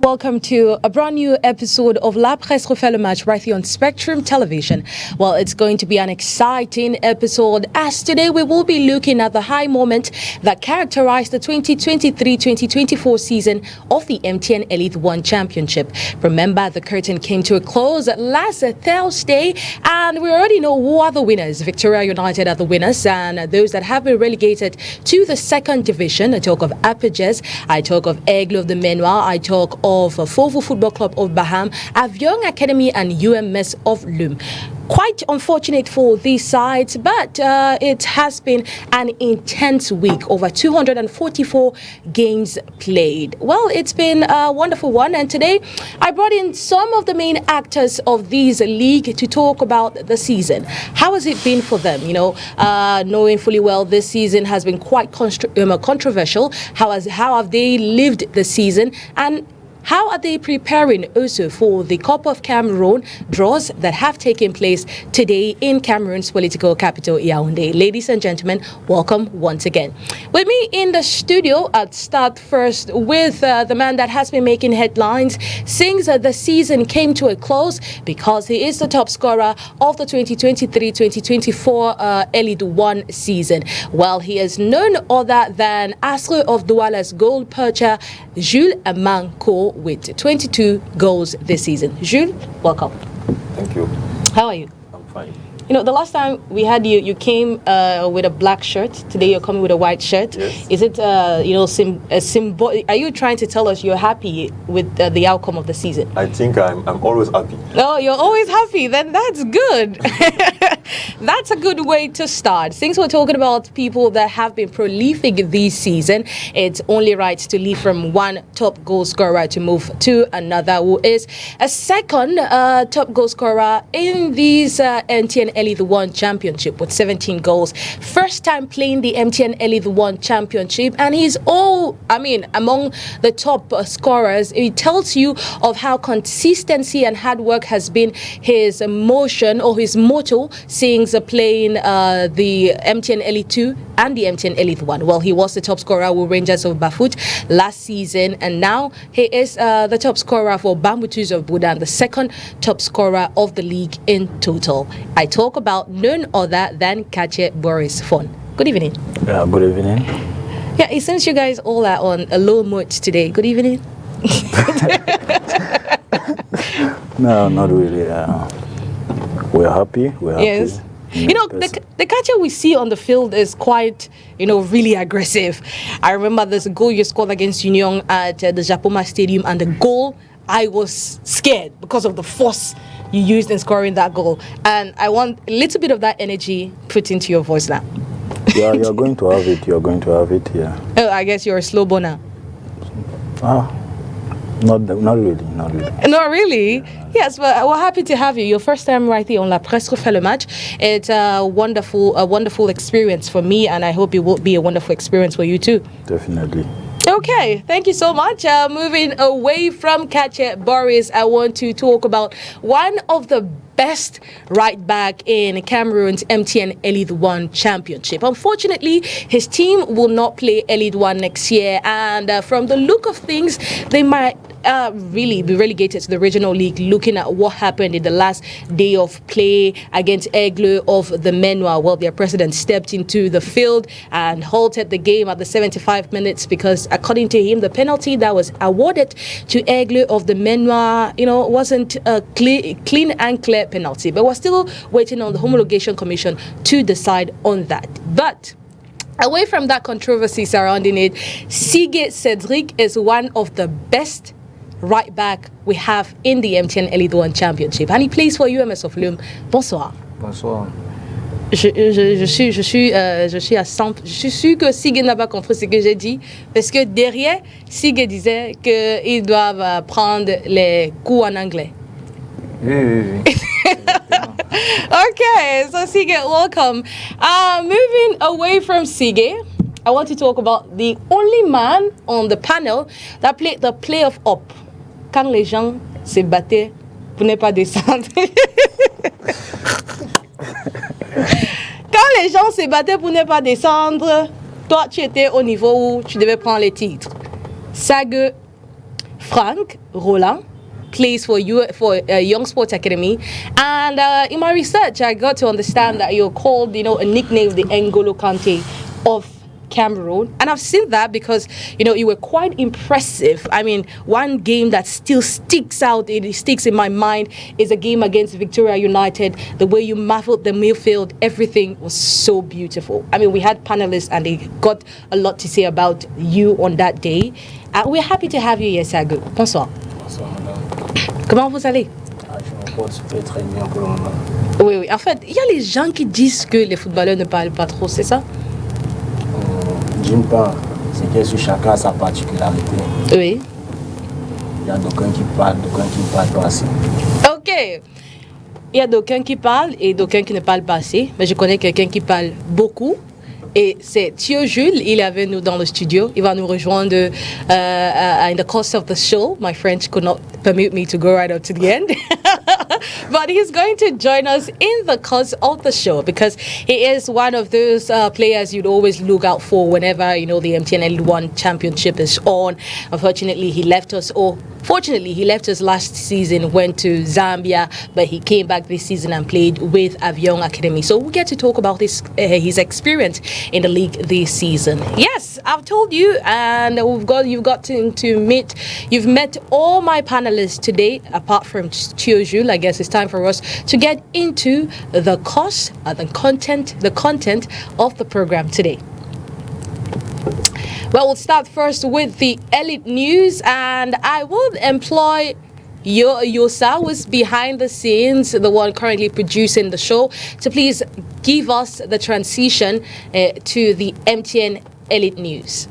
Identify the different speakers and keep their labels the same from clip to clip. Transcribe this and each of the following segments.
Speaker 1: welcome to a brand new episode of La Presse Refait le Match right here on Spectrum Television. Well, it's going to be an exciting episode as today we will be looking at the high moment that characterized the 2023-2024 season of the MTN Elite One Championship. Remember, the curtain came to a close last Thursday and we already know who are the winners. Victoria United are the winners and those that have been relegated to the second division. I talk of Apages, I talk of Aigle of the Menoir, I talk of Fovo Football Club of Baham, Avion Academy and UMS of Lume. Quite unfortunate for these sides, but it has been an intense week, over 244 games played. Well, it's been a wonderful one, and today I brought in some of the main actors of this league to talk about the season. How has it been for them? You know, knowing fully well this season has been quite controversial. How have they lived the season, and how are they preparing also for the Cup of Cameroon draws that have taken place today in Cameroon's political capital, Yaoundé? Ladies and gentlemen, welcome once again. With me in the studio, I'll start first with the man that has been making headlines since the season came to a close because he is the top scorer of the 2023-2024 Elite One season. Well, he is none other than Astre of Douala's goal percher, Jules Amanko, with 22 goals this season. Jules, welcome.
Speaker 2: Thank you.
Speaker 1: How are you?
Speaker 2: I'm fine.
Speaker 1: You know, the last time we had you, you came with a black shirt. Today you're coming with a white shirt.
Speaker 2: Yes.
Speaker 1: Is it, a symbol? Are you trying to tell us you're happy with the outcome of the season?
Speaker 2: I think I'm always happy.
Speaker 1: Oh, you're always happy. Then that's good. That's a good way to start. Since we're talking about people that have been prolific this season, it's only right to leave from one top goal scorer to move to another, who is a second top goal scorer in these MTN Elite One Championship with 17 goals. First time playing the MTN Elite One Championship, and he's among the top scorers. It tells you of how consistency and hard work has been his motion or his motto since playing the MTN Elite 2 and the MTN Elite 1. Well, he was the top scorer with Rangers of Bafut last season, and now he is the top scorer for Bambutus of Budan, the second top scorer of the league in total. I talk about none other than Kache Boris Fon. Good evening.
Speaker 3: Yeah, good evening.
Speaker 1: Yeah, it seems you guys all are on a low mood today. Good evening.
Speaker 3: No, not really. We're happy.
Speaker 1: Yes. You know, the catcher we see on the field is quite, really aggressive. I remember there's a goal you scored against Union at the Japoma Stadium, and the goal, I was scared because of the force you used in scoring that goal. And I want a little bit of that energy put into your voice now.
Speaker 3: Yeah, you're going to have it. You're going to have it, yeah.
Speaker 1: Oh, I guess you're a slow boner.
Speaker 3: Not really.
Speaker 1: Not really? Yes, but we're happy to have you. Your first time right here on La Presse Refait le Match. It's a wonderful experience for me, and I hope it will be a wonderful experience for you too.
Speaker 3: Definitely.
Speaker 1: Okay, thank you so much. Moving away from Kache Boris, I want to talk about one of the best right back in Cameroon's MTN Elite One Championship. Unfortunately, his team will not play Elite One next year, and from the look of things, they might really be relegated to the regional league, looking at what happened in the last day of play against Aigle of the Menoir. Well, their president stepped into the field and halted the game at the 75 minutes because, according to him, the penalty that was awarded to Aigle of the Menoir, wasn't a clean and clear penalty. But we're still waiting on the Homologation Commission to decide on that. But away from that controversy surrounding it, Sige Cedric is one of the best right back we have in the MTN Elite One Championship, and he plays for UMS of Lume. Bonsoir.
Speaker 4: Bonsoir.
Speaker 1: Je suis à 100%. Je suis sûr que Sige n'a pas compris ce que j'ai dit, parce que derrière, Sige disait qu'ils doivent prendre les cours en anglais.
Speaker 4: Oui.
Speaker 1: Okay, so Sige, welcome. Moving away from Sige, I want to talk about the only man on the panel that played the playoff up. Quand les gens se battaient pour ne pas descendre. Quand les gens se battaient pour ne pas descendre, toi, tu étais au niveau où tu devais prendre les titres. Sage Frank Roland plays for Young Sports Academy, and in my research I got to understand that you're called, a nickname, the N'Golo Kante of Cameroon, and I've seen that because you were quite impressive. I mean, one game that still sticks in my mind is a game against Victoria United. The way you marveled the midfield, everything was so beautiful. I mean, we had panelists and they got a lot to say about you on that day. We're happy to have you here, Sago. Bonsoir.
Speaker 4: Bonsoir, madame.
Speaker 1: Comment vous allez?
Speaker 4: Je me porte très bien pour le moment.
Speaker 1: Oui. En fait, il y a les gens qui disent que les footballeurs ne parlent pas trop, c'est ça?
Speaker 4: D'une part, c'est que sur chacun a sa particularité.
Speaker 1: Oui.
Speaker 4: Il y a d'aucuns qui parlent pas assez.
Speaker 1: Ok. Il y a d'aucuns qui parlent et d'aucuns qui ne parlent pas assez. Mais je connais quelqu'un qui parle beaucoup. Et c'est Thio Jules, il est avec nous dans le studio. Il va nous rejoindre in the course of the show. My French could not permit me to go right up to the end. But he's going to join us in the course of the show because he is one of those players you'd always look out for whenever, the MTN Elite One Championship is on. Unfortunately, he left us, or fortunately, he left us last season, went to Zambia, but he came back this season and played with Avion Academy. So we get to talk about his experience in the league this season. Yes, I've told you, and you've met all my panelists today, apart from Thio Jules. I guess it's time for us to get into the content of the program today. Well, we'll start first with the elite news, and I will employ Yosa, who's behind the scenes, the one currently producing the show, to please give us the transition to the MTN elite news.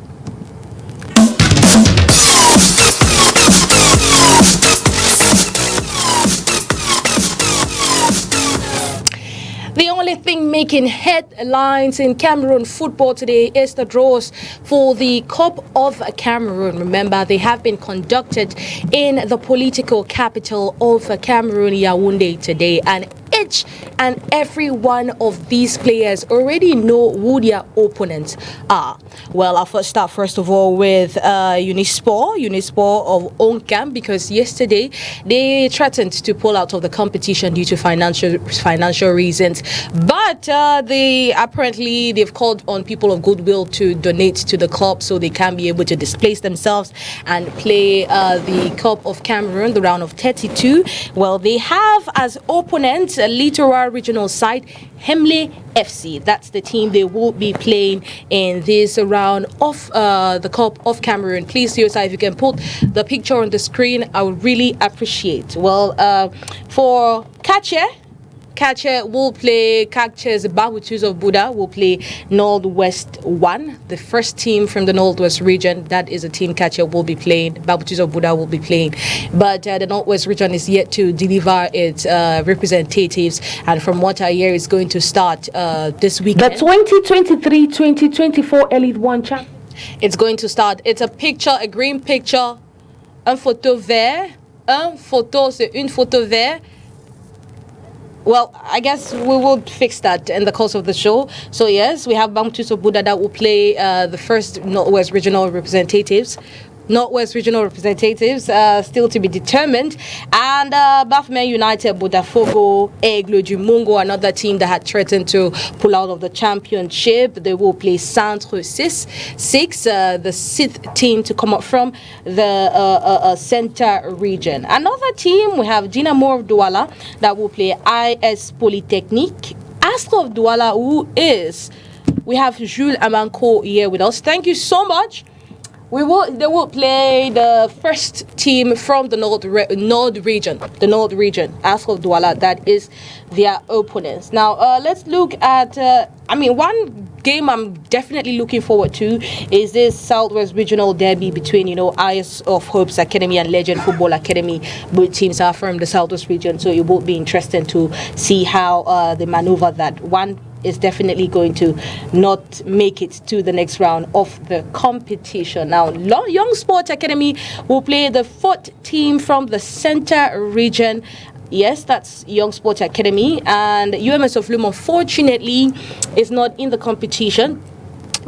Speaker 1: The only thing making headlines in Cameroon football today is the draws for the Cup of Cameroon. Remember, they have been conducted in the political capital of Cameroon, Yaoundé, today, and each and every one of these players already know who their opponents are. Well, I'll start first of all with Unisport of Oncam, because yesterday they threatened to pull out of the competition due to financial reasons. But they've called on people of goodwill to donate to the club so they can be able to displace themselves and play the Cup of Cameroon, the round of 32. Well, they have as opponents a Littoral regional side, Hemle FC. That's the team they will be playing in this round of the Cup of Cameroon. Please, Yosa, if you can put the picture on the screen, I would really appreciate. Well, for Kache will play, Kache's Bahutus of Buddha will play Northwest 1, the first team from the Northwest region. That is a team Kache will be playing, Bahutus of Buddha will be playing. But the Northwest region is yet to deliver its representatives, and from what I hear, it's going to start this weekend.
Speaker 5: The 2023-2024 Elite One Champ.
Speaker 1: It's going to start. It's a picture, a green picture, un photo vert, c'est une photo vert. Well, I guess we will fix that in the course of the show. So yes, we have Bamtuso Buddha that will play the first Northwest Regional representatives. Still to be determined. And Bafman United, Botafogo, Aigle du Mungo, another team that had threatened to pull out of the championship. They will play Centre 6, the sixth team to come up from the center region. Another team, we have Dynamo of Douala that will play IS Polytechnique. Astro of Douala, we have Jules Amanko here with us. Thank you so much. They will play the first team from the North region, Astro of Douala. That is their opponents. Now, let's look at, one game I'm definitely looking forward to is this Southwest Regional Derby between, Eyes of Hope's Academy and Legend Football Academy. Both teams are from the Southwest region, so it will be interesting to see how they maneuver that. One is definitely going to not make it to the next round of the competition. Now, Young Sports Academy will play the fourth team from the center region. Yes, that's Young Sports Academy. And UMS of Lumo, unfortunately, is not in the competition.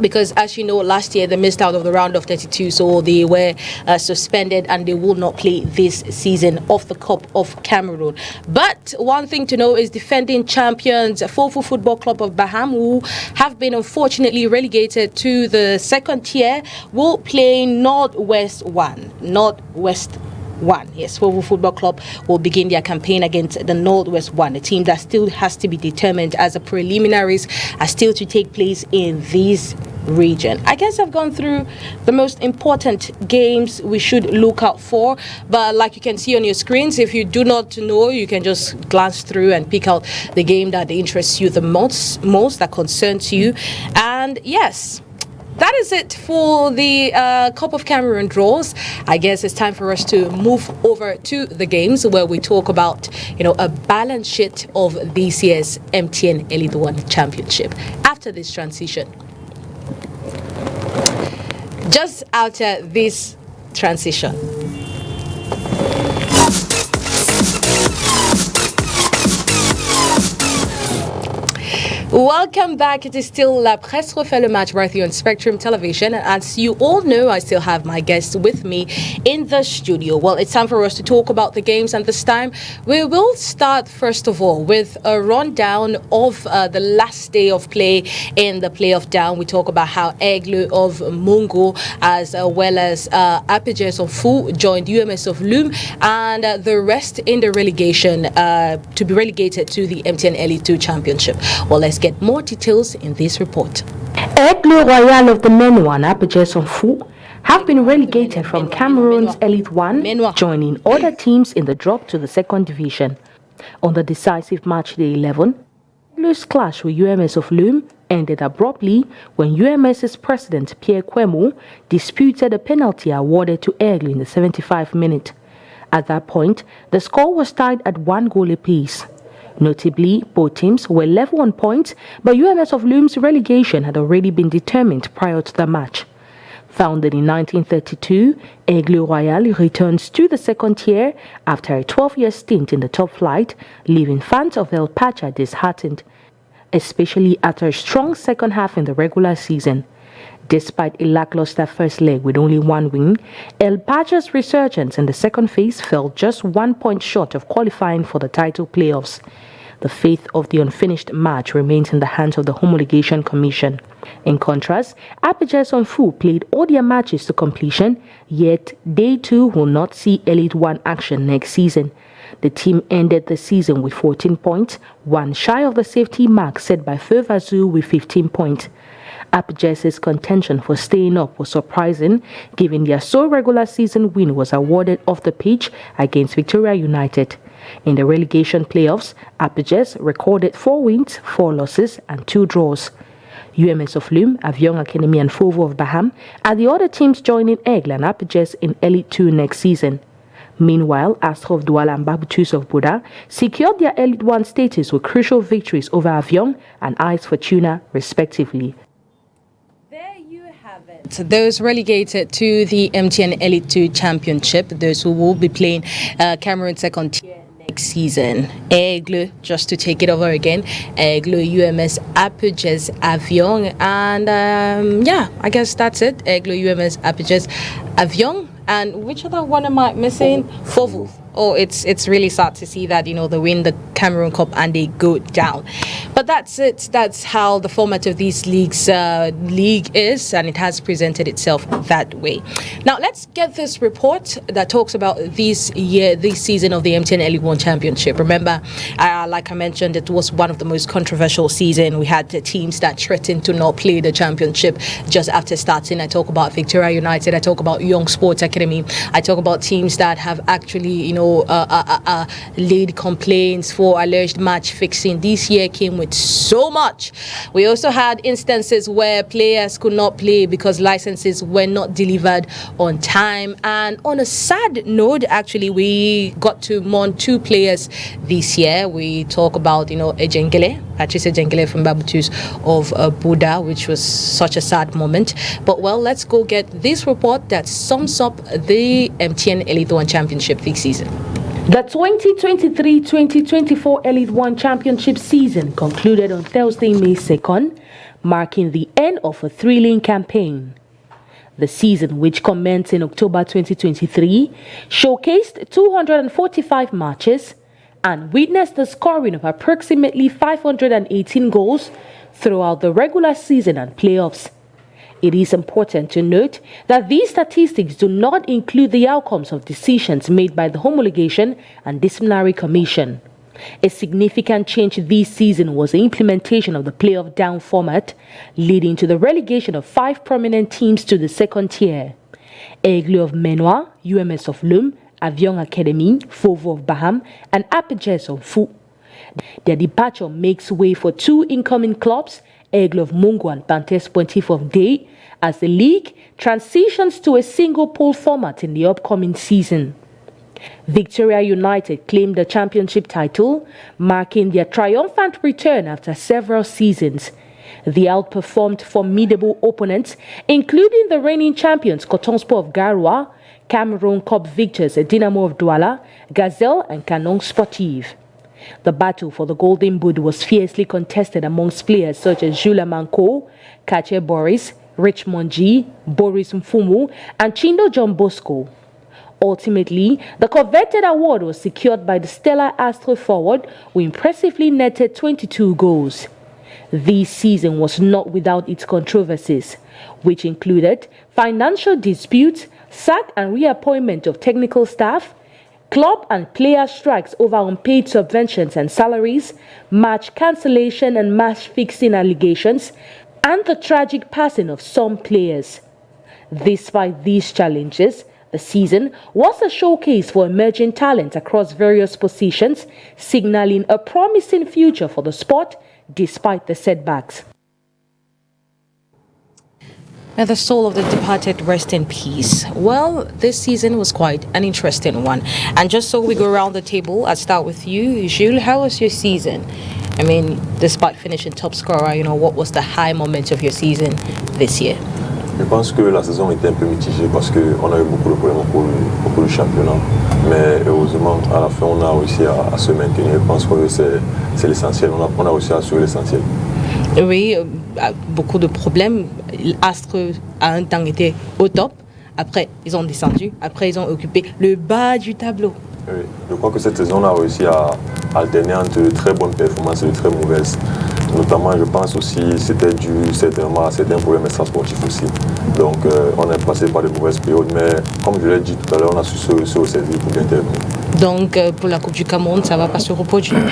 Speaker 1: because as you know, last year they missed out of the round of 32, so they were suspended and they will not play this season of the Cup of Cameroon. But one thing to know is defending champions Fofu Football Club of Baham, who have been unfortunately relegated to the second tier, will play Northwest 1. Yes, Fofu Football Club will begin their campaign against the Northwest 1, a team that still has to be determined, as the preliminaries are still to take place in this region. I guess I've gone through the most important games we should look out for, but like you can see on your screens, if you do not know, you can just glance through and pick out the game that interests you the most that concerns you. And yes, that is it for the Cup of Cameroon draws. I guess it's time for us to move over to the games where we talk about, a balance sheet of this year's MTN Elite 1 Championship. After this transition, just after this transition. Welcome back. It is still La Presse Refait le Match right here on Spectrum Television. And as you all know, I still have my guests with me in the studio. Well, it's time for us to talk about the games, and this time we will start first of all with a rundown of the last day of play in the playoff down. We talk about how Aigle of Mungo as well as Apaches of Fou joined UMS of Loom and the rest in the relegation to be relegated to the MTN Elite 2 Championship. Well, let's get more details in this report.
Speaker 5: Aigle Royal of the Menwa and Apaches of Fou have been relegated from Cameroon's Elite 1, joining other teams in the drop to the second division. On the decisive match day 11, Aigle's clash with UMS of Loom ended abruptly when UMS's president Pierre Kwemu disputed a penalty awarded to Aigle in the 75th minute. At that point, the score was tied at 1 goal apiece. Notably, both teams were level on points, but UMS of Loom's relegation had already been determined prior to the match. Founded in 1932, Aigle Royal returns to the second tier after a 12-year stint in the top flight, leaving fans of El Pacha disheartened, especially after a strong second half in the regular season. Despite a lackluster first leg with only one win, El Pacha's resurgence in the second phase fell just 1 point short of qualifying for the title playoffs. The fate of the unfinished match remains in the hands of the Homologation Commission. In contrast, Apaches on Fou played all their matches to completion, yet they too will not see Elite 1 action next season. The team ended the season with 14 points, one shy of the safety mark set by Feu Vazou with 15 points. Apaches' contention for staying up was surprising, given their sole regular season win was awarded off the pitch against Victoria United. In the relegation playoffs, Apaches recorded 4 wins, 4 losses, and 2 draws. UMS of Loom, Avion Academy, and Fovo of Baham are the other teams joining Aigle and Apaches in Elite 2 next season. Meanwhile, Astro of Douala and Babutus of Buda secured their Elite 1 status with crucial victories over Avion and Ice Fortuna, respectively.
Speaker 1: Those relegated to the MTN Elite 2 Championship, those who will be playing Cameroon second tier next season. Aigle, just to take it over again, Aigle, UMS, Apaches, Avion, and I guess that's it. Aigle, UMS, Apaches, Avion, and which other one am I missing? Fovu. Oh, it's really sad to see that, they win the Cameroon Cup and they go down. But that's it. That's how the format of these league is, and it has presented itself that way. Now, let's get this report that talks about this season of the MTN Elite 1 Championship. Remember, like I mentioned, it was one of the most controversial seasons. We had the teams that threatened to not play the championship just after starting. I talk about Victoria United. I talk about Young Sports Academy. I talk about teams that have actually, laid complaints for alleged match fixing. This year came with so much. We also had instances where players could not play because licenses were not delivered on time. And on a sad note, actually, we got to mourn 2 players this year. We talk about, Ejengele, Patrice Ejengele from Babutus of Buda, which was such a sad moment. But well, let's go get this report that sums up the MTN Elite 1 Championship this season.
Speaker 5: The 2023-2024 Elite 1 Championship season concluded on Thursday, May 2nd, marking the end of a thrilling campaign. The season, which commenced in October 2023, showcased 245 matches and witnessed the scoring of approximately 518 goals throughout the regular season and playoffs. It is important to note that these statistics do not include the outcomes of decisions made by the Homologation and Disciplinary Commission. A significant change this season was the implementation of the playoff down format, leading to the relegation of 5 prominent teams to the second tier. Aigle of Menoir, UMS of Lum, Avion Academy, Fauve of Baham, and Apaches of Fou. Their departure makes way for 2 incoming clubs, Aigle of Mungo and Panthers Sportif of Day, as the league transitions to a single pool format in the upcoming season. Victoria United claimed the championship title, marking their triumphant return after several seasons. They outperformed formidable opponents, including the reigning champions Cotonsport of Garoua, Cameroon Cup victors Dynamo of Douala, Gazelle and Canon Sportive. The battle for the Golden Boot was fiercely contested amongst players such as Jules Manco, Kache Boris, Richmond G, Boris Mfumu, and Chindo John Bosco. Ultimately, the coveted award was secured by the stellar Astro forward, who impressively netted 22 goals. This season was not without its controversies, which included financial disputes, sack and reappointment of technical staff, club and player strikes over unpaid subventions and salaries, match cancellation and match fixing allegations, and the tragic passing of some players. Despite these challenges, the season was a showcase for emerging talent across various positions, signaling a promising future for the sport despite the setbacks.
Speaker 1: May the soul of the departed rest in peace. Well, this season was quite an interesting one. And just so we go around the table, I'll start with you. Jules, how was your season? I mean, despite finishing top scorer, what was the high moment of your season this year?
Speaker 2: Je pense que la saison était un peu mitigée parce qu'on a eu beaucoup de problèmes au cours du championnat. Mais heureusement, à la fin, on a réussi à se maintenir. Je pense que c'est l'essentiel. On a réussi à assurer l'essentiel.
Speaker 1: Oui, beaucoup de problèmes. Astre a un temps été au top. Après, ils ont descendu. Après, ils ont occupé le bas du tableau.
Speaker 2: Oui, je crois que cette saison, on a réussi à alterner entre de très bonnes performances et de très mauvaises. Notamment, je pense aussi c'était dû certainement à certains problèmes extrasportifs aussi. Donc, on est passé par de mauvaises périodes, mais comme je l'ai dit tout à l'heure, on a su se resservir pour bien terminer.
Speaker 1: Donc, pour la Coupe du Cameroun, ça ne va pas se reproduire?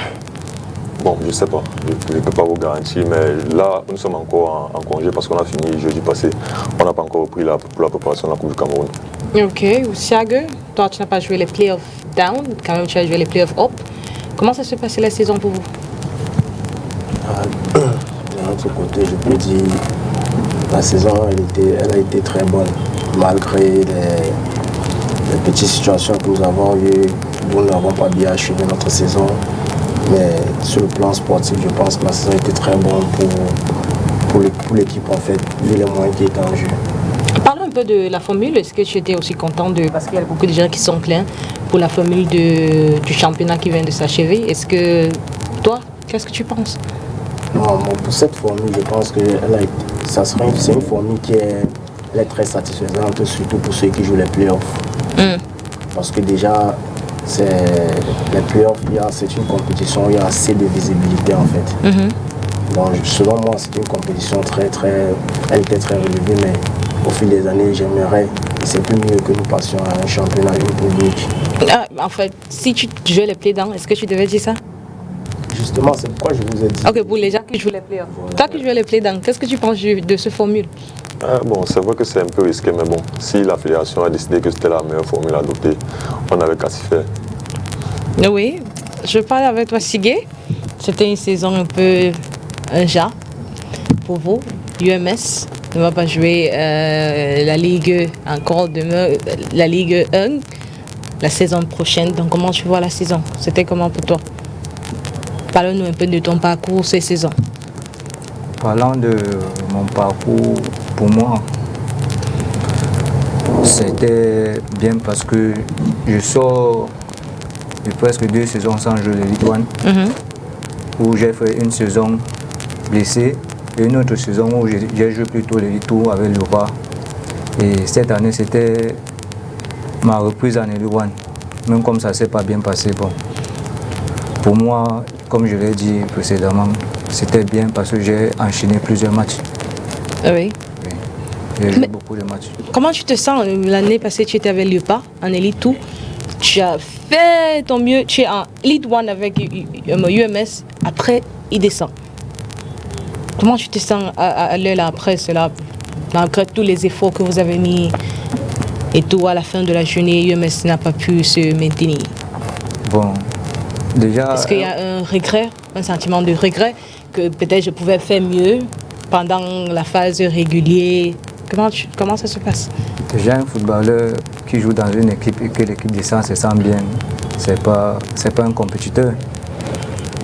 Speaker 2: Bon, je ne sais pas, je ne peux pas vous garantir, mais là, nous sommes encore en congé parce qu'on a fini jeudi passé. On n'a pas encore repris pour la préparation de la Coupe du Cameroun.
Speaker 1: Ok, Siague, toi tu n'as pas joué les playoffs down, quand même tu as joué les playoffs up. Comment ça s'est passé la saison pour vous?
Speaker 4: De notre côté, je peux dire la saison elle a été très bonne, malgré les petites situations que nous avons eues. Nous n'avons pas bien achevé notre saison. Mais sur le plan sportif, je pense que la saison était très bonne pour l'équipe en fait, vu les moyens qui étaient en jeu.
Speaker 1: Parlons un peu de la formule. Est-ce que tu étais aussi content parce qu'il y a beaucoup de gens qui sont pleins pour la formule du championnat qui vient de s'achever? Est-ce que toi, qu'est-ce que tu penses?
Speaker 4: Non, pour cette formule, je pense que c'est une formule qui est très satisfaisante, surtout pour ceux qui jouent les playoffs. Parce que déjà, les playoffs, c'est une compétition, il y a assez de visibilité en fait. Donc, selon moi, c'est une compétition elle était très relevée, mais au fil des années, j'aimerais, et c'est plus mieux que nous passions à un championnat public.
Speaker 1: En fait, si tu jouais les play-down, est-ce que tu devais dire ça?
Speaker 4: Justement, c'est pourquoi je vous ai dit.
Speaker 1: Ok, pour les gens qui jouent les playoffs. Toi qui joues les play-down, qu'est-ce que tu penses de cette formule?
Speaker 2: Bon, c'est vrai que c'est un peu risqué, mais bon, si la fédération a décidé que c'était la meilleure formule à adopter, on n'avait qu'à s'y faire.
Speaker 1: Oui, je parle avec toi, Sigue. C'était une saison un peu pour vous. UMS ne va pas jouer la Ligue encore demain, la Ligue 1 la saison prochaine. Donc comment tu vois la saison? C'était comment pour toi? Parle-nous un peu de ton parcours ces saisons.
Speaker 6: Parlant de mon parcours, pour moi, c'était bien parce que je sors de presque 2 saisons sans jouer de Ligue 1, où j'ai fait une saison blessée Et une autre saison où j'ai joué plutôt les tours avec le roi. Et cette année, c'était ma reprise en Elite One. Même comme ça ne s'est pas bien passé, bon. Pour moi, comme je l'ai dit précédemment, c'était bien parce que j'ai enchaîné plusieurs matchs.
Speaker 1: Ah oui.
Speaker 6: Oui. J'ai joué beaucoup de matchs.
Speaker 1: Comment tu te sens l'année passée, tu étais avec Léopard en Elite 2. Tu as fait ton mieux, tu es en Elite 1 avec UMS, après il descend. Comment tu te sens à l'heure après cela, malgré tous les efforts que vous avez mis et tout, à la fin de la journée, UMS n'a pas pu se maintenir?
Speaker 6: Bon, déjà...
Speaker 1: Est-ce qu'il y a un regret, un sentiment de regret, que peut-être je pouvais faire mieux pendant la phase régulière? Comment ça se passe?
Speaker 6: Déjà, un footballeur qui joue dans une équipe et que l'équipe descend se sent bien, c'est pas un compétiteur.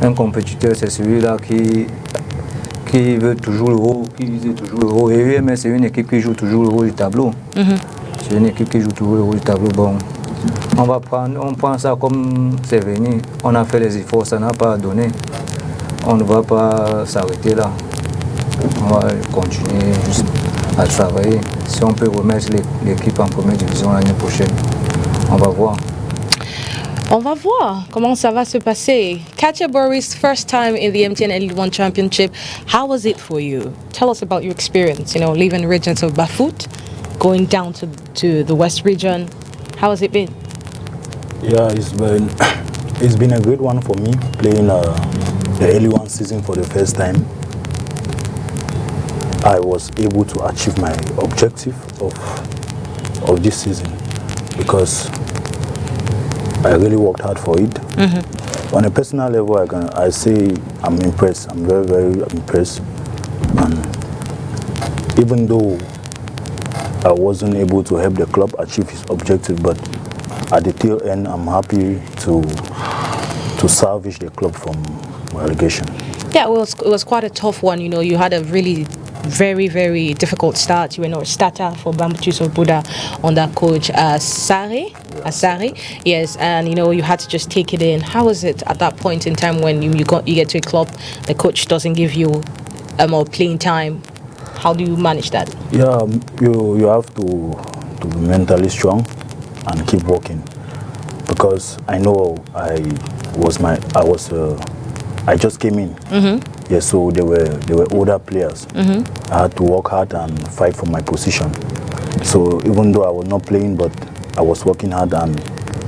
Speaker 6: Un compétiteur, c'est celui-là qui veut toujours le haut, qui vise toujours le haut. Et UMS, c'est une équipe qui joue toujours le haut du tableau. C'est une équipe qui joue toujours le haut du tableau. Bon, on prend ça comme c'est venu. On a fait les efforts, ça n'a pas donné. On ne va pas s'arrêter là. On va continuer juste à travailler. Si on peut remettre l'équipe en première division l'année prochaine, on va voir.
Speaker 1: On va voir comment ça va se passer. Katja Boris, first time in the MTN Elite One Championship. How was it for you? Tell us about your experience, leaving the regions of Bafut, going down to the West region. How has it been?
Speaker 3: Yeah, it's been a great one for me, playing the Elite One season for the first time. I was able to achieve my objective of this season because I really worked hard for it. On a personal level, I say I'm impressed. I'm very, very impressed. And even though I wasn't able to help the club achieve its objective, but at the tail end, I'm happy to salvage the club from relegation. Yeah,
Speaker 1: it was quite a tough one. You had a really very, very difficult start. You were not a starter for Bambutus of Buddha under coach Asari. Yes, and you had to just take it in. How was it at that point in time when you get to a club, the coach doesn't give you more playing time? How do you manage that?
Speaker 3: Yeah, you have to be mentally strong and keep working, because I know I just came in. Yeah, so they were older players. I had to work hard and fight for my position. So even though I was not playing, but I was working hard and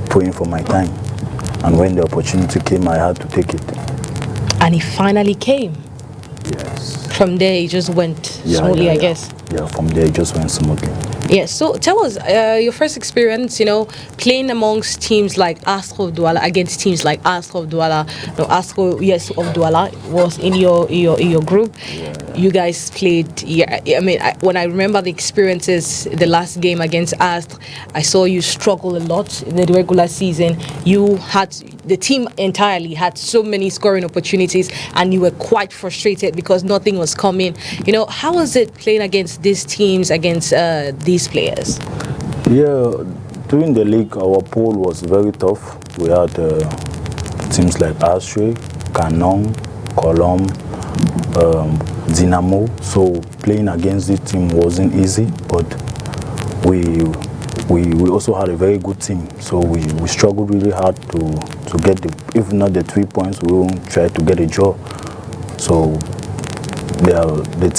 Speaker 3: praying for my time. And when the opportunity came, I had to take it.
Speaker 1: And it finally came.
Speaker 3: Yes.
Speaker 1: From there, it just went smoothly, I guess.
Speaker 3: Yeah, from there, it just went smoothly.
Speaker 1: Yes, so tell us your first experience, playing amongst teams like Astro of Douala, against teams like Astro of Douala. No, Astro, yes, of Douala was in your group. Yeah. You guys played, when I remember the experiences, the last game against Astro, I saw you struggle a lot in the regular season. The team entirely had so many scoring opportunities and you were quite frustrated because nothing was coming. How was it playing against these teams, against these players?
Speaker 3: Yeah, during the league, our pool was very tough. We had teams like Ashtray, Canon, Colomb, Dynamo. So playing against this team wasn't easy, but we also had a very good team. So we struggled really hard to get if not the 3 points, we will try to get a draw. So the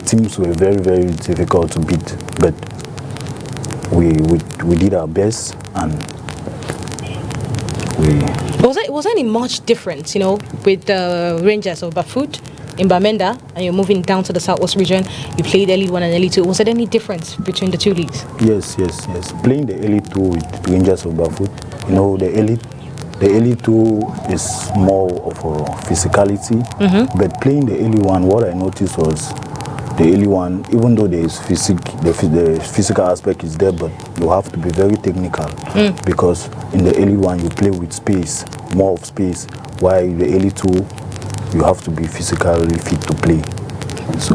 Speaker 3: teams were very, very difficult to beat, but we did our best, and
Speaker 1: was there any much difference, with the Rangers of Bafut in Bamenda, and you're moving down to the Southwest region? You played Elite 1 and Elite 2. Was there any difference between the two leagues?
Speaker 3: Yes. Playing the Elite 2 with Rangers of Bafut, the Elite 2 is more of a physicality, but playing the Elite 1, what I noticed was the Elite 1, even though there is the physical aspect is there, but you have to be very technical, because in the Elite 1 you play with space, more of space, while the Elite 2 you have to be physically fit to play. So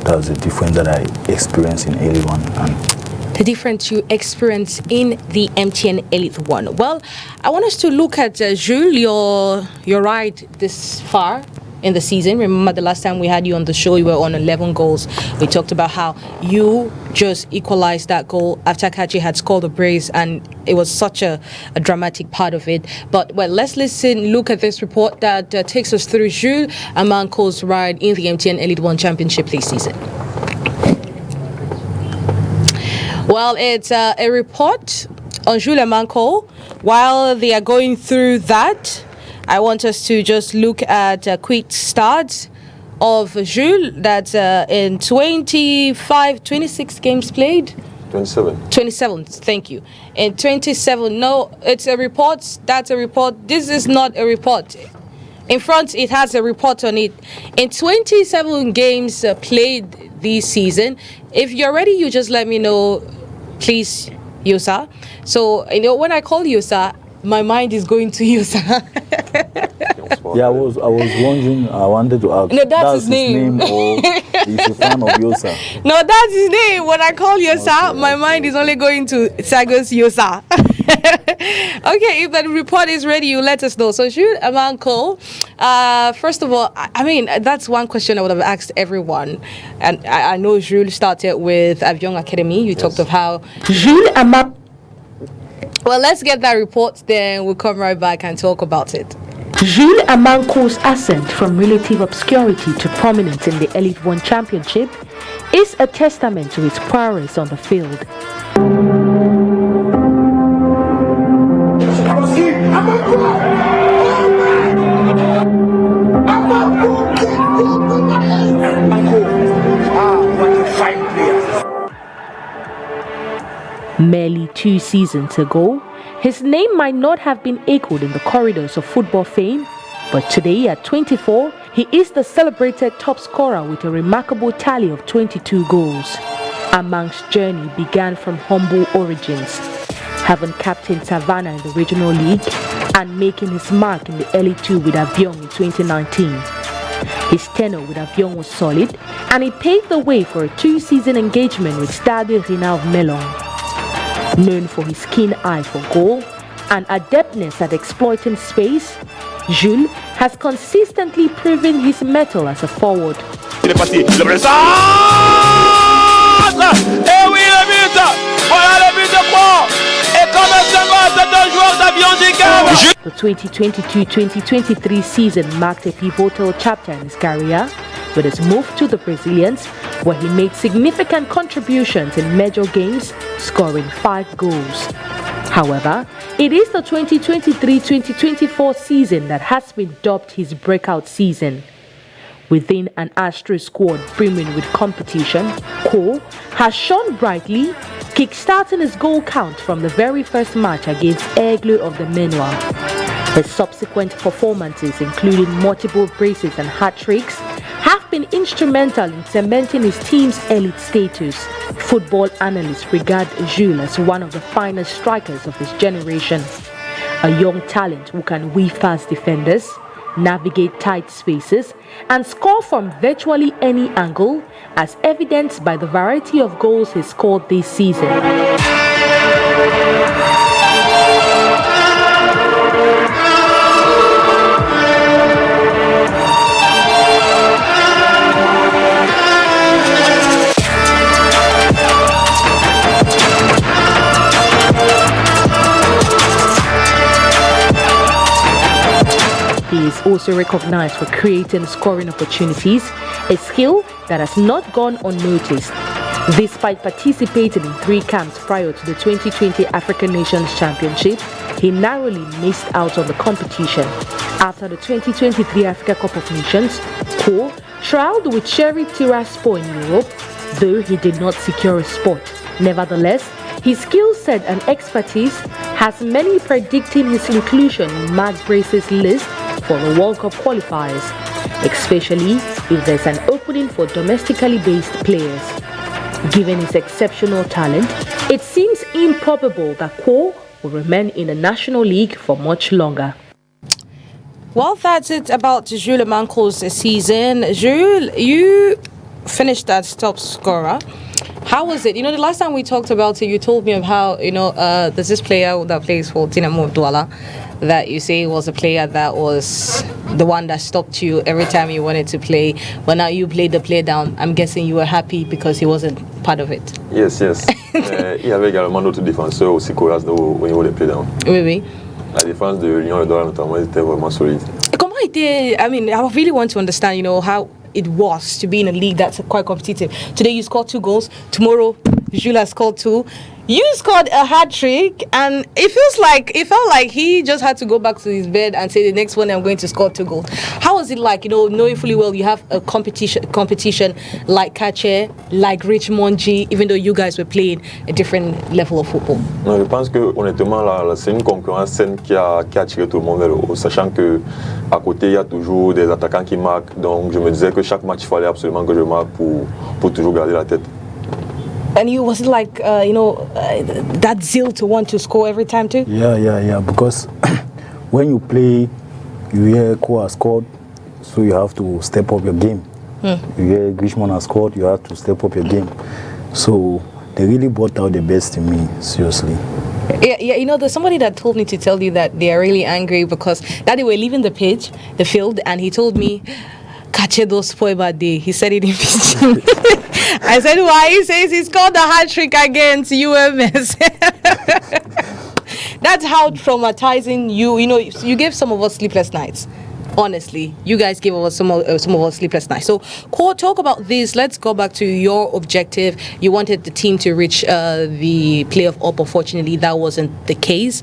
Speaker 3: that's the difference that I experienced in Elite 1. And
Speaker 1: the difference you experience in the MTN Elite 1. Well, I want us to look at Jules, your ride this far in the season. Remember the last time we had you on the show, you were on 11 goals. We talked about how you just equalized that goal after Kachi had scored a brace, and it was such a dramatic part of it. But well, let's look at this report that takes us through Jules Amanko's ride in the MTN Elite One Championship this season. Well, it's a report on Jules Amanko. While they are going through that, I want us to just look at a quick stats of Jules. That's in 26 games played. 27, thank you. In 27, no, it's a report. That's a report. This is not a report. In front, it has a report on it. In 27 games played this season, if you're ready, you just let me know, please, Yusa. So, when I call Yusa, my mind is going to Yusa.
Speaker 3: Yeah, I was wondering. I wanted to ask.
Speaker 1: No, that's his name.
Speaker 3: Or is a fan of Yosa?
Speaker 1: No, that's his name. When I call Yosa, my mind is only going to Sagos Yosa. Okay, if that report is ready, you let us know. So, Jules Amanko, first of all, I mean, that's one question I would have asked everyone. And I know Jules started with Avion Academy. You talked of how Jules Amanko. Well, let's get that report, then we'll come right back and talk about it.
Speaker 5: Jules Amanko's ascent from relative obscurity to prominence in the Elite One Championship is a testament to his prowess on the field. Merely 2 seasons ago, his name might not have been echoed in the corridors of football fame, but today at 24, he is the celebrated top scorer with a remarkable tally of 22 goals. Amanko's journey began from humble origins, having captained Savannah in the regional league and making his mark in the Elite 2 with Avion in 2019. His tenure with Avion was solid, and he paved the way for a 2-season engagement with Stade Rina of Melon. Known for his keen eye for goal and adeptness at exploiting space, Jules has consistently proven his mettle as a forward.
Speaker 7: Il est parti, le centre! Et oui, le but! Voilà le but de Pau! Et comme un second, c'est un joueur d'Avion du Cap!
Speaker 5: The 2022-2023 season marked a pivotal chapter in his career with his move to the Brazilians, where he made significant contributions in major games, scoring 5 goals. However, it is the 2023-2024 season that has been dubbed his breakout season. Within an Astro squad brimming with competition, Cole has shone brightly, kick-starting his goal count from the very first match against Aigle of the Menoir. His subsequent performances, including multiple braces and hat-tricks, have been instrumental in cementing his team's elite status. Football analysts regard Jules as one of the finest strikers of his generation. A young talent who can weave fast defenders, navigate tight spaces, and score from virtually any angle, as evidenced by the variety of goals he scored this season. He is also recognized for creating scoring opportunities, a skill that has not gone unnoticed. Despite participating in 3 camps prior to the 2020 African Nations Championship, he narrowly missed out on the competition. After the 2023 Africa Cup of Nations, Cole trialed with Sherry Tiraspol in Europe, though he did not secure a spot. Nevertheless, his skill set and expertise has many predicting his inclusion in Mark Brace's list for the World Cup qualifiers, especially if there's an opening for domestically based players. Given his exceptional talent, it seems improbable that Cole will remain in the National League for much longer.
Speaker 1: Well, that's it about Jules Amanko's season. Jules, you finished as top scorer. How was it? The last time we talked about it, you told me of how, there's this player that plays for Dinamo of Douala. that you say was a player that was the one that stopped you every time you wanted to play, but now you played the play down. I'm guessing you were happy because he wasn't part of it.
Speaker 2: Yes. Il y avait également d'autres défenseurs aussi coriaces au niveau des play down.
Speaker 1: Oui.
Speaker 2: La défense de l'Union de Douala notamment était vraiment solide.
Speaker 1: Comment était, I mean, I really want to understand, you know, how it was to be in a league that's quite competitive. Today you scored 2 goals. Tomorrow, Jules scored 2. You scored a hat trick, and it felt like he just had to go back to his bed and say the next one I'm going to score 2 goals. How was it like, you know, knowing fully well you have a competition like Kache, like Richmond G, even though you guys were playing a different level of football?
Speaker 2: Non, je pense que honnêtement là, c'est une concurrence saine qui a attiré tout le monde vers le haut, sachant que à côté il y a toujours des attaquants qui marquent. Donc je me disais que chaque match il fallait absolument que je marque pour toujours garder la tête.
Speaker 1: And was it like, that zeal to want to score every time too?
Speaker 3: Yeah. Because when you play, you hear Ko has scored, so you have to step up your game. You hear Grishman has scored, you have to step up your game. So they really brought out the best in me, seriously.
Speaker 1: Yeah, you know, there's somebody that told me to tell you that they are really angry because that they were leaving the field, and he told me, Kache those spoil bad day. He said it in Fiji. I said, why? He says he scored the hat trick against UMS. That's how traumatizing you know, you gave some of us sleepless nights. Honestly, you guys gave us some of us sleepless nights. So, talk about this. Let's go back to your objective. You wanted the team to reach the playoff up. Unfortunately, that wasn't the case.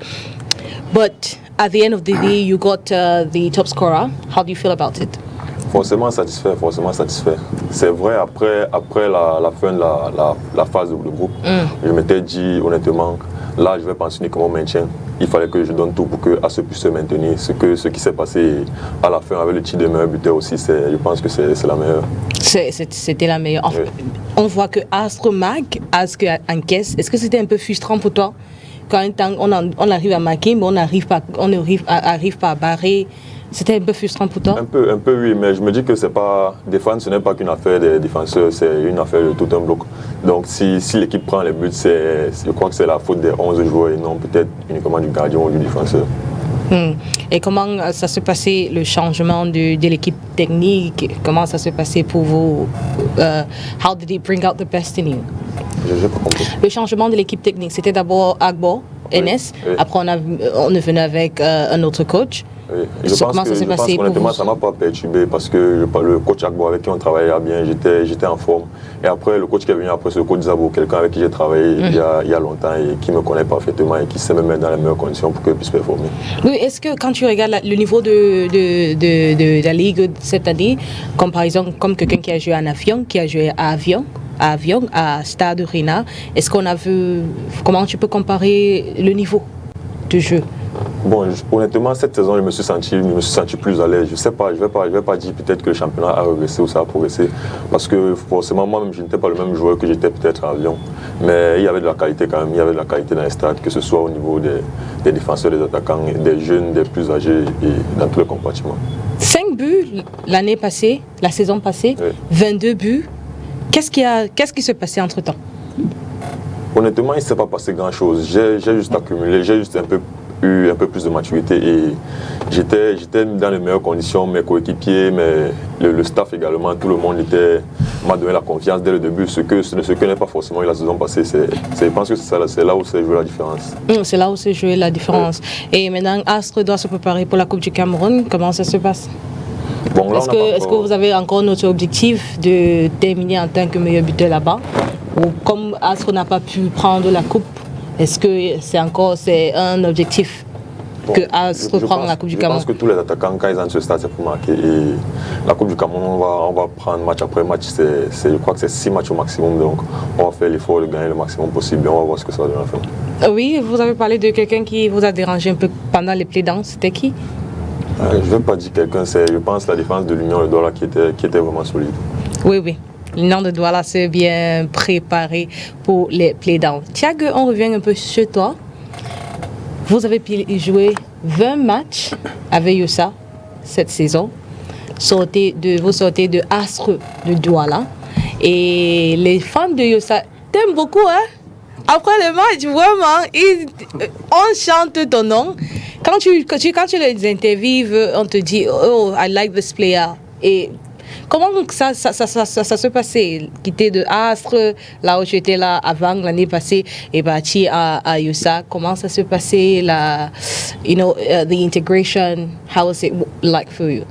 Speaker 1: But at the end of the day, you got the top scorer. How do you feel about it?
Speaker 2: Forcément satisfait. C'est vrai, après la fin de la phase de groupe, je m'étais dit honnêtement, là je vais penser uniquement au maintien. Il fallait que je donne tout pour que ASRE puisse se maintenir. Ce qui s'est passé à la fin avec le titre de meilleur buteur aussi, je pense que c'est la meilleure.
Speaker 1: C'était la meilleure. Enfin,
Speaker 2: oui.
Speaker 1: On voit que ASRE marque, ASRE encaisse. Est-ce que c'était un peu frustrant pour toi quand on arrive à marquer, mais on n'arrive pas à barrer? C'était un peu frustrant pour toi? Un
Speaker 2: peu oui, mais je me dis que c'est pas défendre, ce n'est pas qu'une affaire des défenseurs, c'est une affaire de tout un bloc. Donc si l'équipe prend les buts, je crois que c'est la faute des 11 joueurs et non peut-être uniquement du gardien ou du défenseur.
Speaker 1: Et comment ça s'est passé le changement de l'équipe technique? Comment ça s'est passé pour vous? How did it bring out the best in you?
Speaker 2: Je n'ai pas compris.
Speaker 1: Le changement de l'équipe technique, c'était d'abord Agbo, NS, oui. Après on est venu avec un autre coach.
Speaker 2: Oui. Je pense qu'honnêtement, ça ne m'a pas perturbé parce que le coach Agbo avec qui on travaillait bien, j'étais en forme. Et après, le coach qui est venu après, c'est le coach Zabo, quelqu'un avec qui j'ai travaillé il y a longtemps et qui me connaît parfaitement et qui sait me mettre dans les meilleures conditions pour que je puisse performer.
Speaker 1: Oui, est-ce que quand tu regardes le niveau de la Ligue cette année, comme par exemple comme quelqu'un qui a joué en avion, qui a joué à Avion, à Stade Rina, est-ce qu'on a vu, comment tu peux comparer le niveau de jeu?
Speaker 2: Bon, honnêtement, cette saison, je me suis senti plus à l'aise. Je sais pas, je vais pas dire peut-être que le championnat a régressé ou ça a progressé, parce que forcément, moi-même, je n'étais pas le même joueur que j'étais peut-être à Lyon. Mais il y avait de la qualité quand même, il y avait de la qualité dans les stades, que ce soit au niveau des défenseurs, des attaquants, des jeunes, des plus âgés et dans tous les compartiments. 5 buts
Speaker 1: l'année passée, la saison passée, oui. 22 buts. Qu'est-ce qui s'est passé entre-temps?
Speaker 2: Honnêtement, il ne s'est pas passé grand-chose. J'ai juste accumulé, j'ai juste eu un peu plus de maturité et j'étais dans les meilleures conditions, mes coéquipiers, le staff également, tout le monde m'a donné la confiance dès le début, ce que n'est pas forcément eu la saison passée. Je pense que c'est là où s'est joué la différence. C'est là où s'est joué la différence. Oui. Et maintenant, ASRE doit se préparer pour la Coupe du Cameroun. Comment ça se passe? Bon, est-ce que vous avez encore notre objectif de terminer en tant que meilleur buteur là-bas? Ou comme ASRE n'a pas pu prendre la coupe, est-ce que c'est un objectif que ASRE prenne la Coupe du Cameroun? Je pense que tous les attaquants, quand ils entrent sur ce stade, c'est pour marquer. Et la Coupe du Cameroun, on va prendre match après match. Je crois que c'est 6 matchs au maximum. Donc on va faire l'effort de gagner le maximum possible et on va voir ce que ça va donner à la fin. Oui, vous avez parlé de quelqu'un qui vous a dérangé un peu pendant les playdowns. C'était qui? Je ne vais pas dire quelqu'un, je pense la défense de l'Union de Douala qui était vraiment solide. Oui. L'Union de Douala s'est bien préparé pour les playdowns. Thiago, on revient un peu chez toi. Vous avez joué 20 matchs avec Yossa cette saison. Vous sortez de ASRE de Douala. Et les fans de Yossa t'aiment beaucoup, hein? Après le match, vraiment, on chante ton nom.
Speaker 1: Quand tu les interviews, on te dit, oh, I like this player. Et comment ça se passait? Quitter de Astre, là où tu étais là avant l'année passée, et parti à USA. Comment ça se passait, the integration? How was it like for you?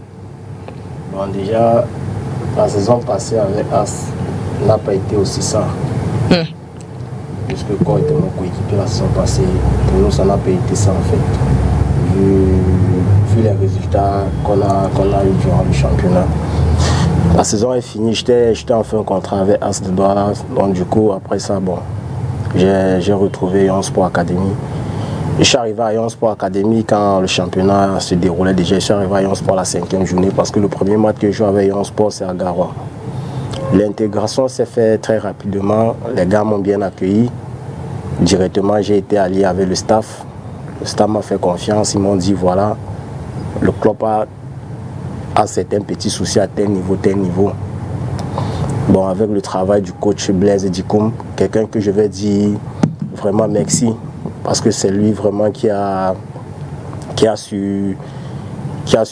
Speaker 4: Bon, déjà, la saison passée avec As n'a pas été aussi ça. Puisque quand était mon coéquipier la saison passée, pour nous, ça n'a pas été ça en fait. Vu les résultats qu'on a eu durant le championnat. La saison est finie, j'étais en fin de contrat avec As de Douala. Donc du coup, après ça, bon, j'ai retrouvé Young Sport Academy. Je suis arrivé à Young Sport Academy quand le championnat se déroulait déjà. Je suis arrivé à Young Sport la 5e journée parce que le premier match que je joue avec Young Sport, c'est à Garoua. L'intégration s'est faite très rapidement. Les gars m'ont bien accueilli. Directement, j'ai été allié avec le staff. Le staff m'a fait confiance. Ils m'ont dit, voilà, le club a certains petits soucis à tel niveau. Bon, avec le travail du coach Blaise Dikoum, quelqu'un que je vais dire vraiment merci. Parce que c'est lui vraiment qui a su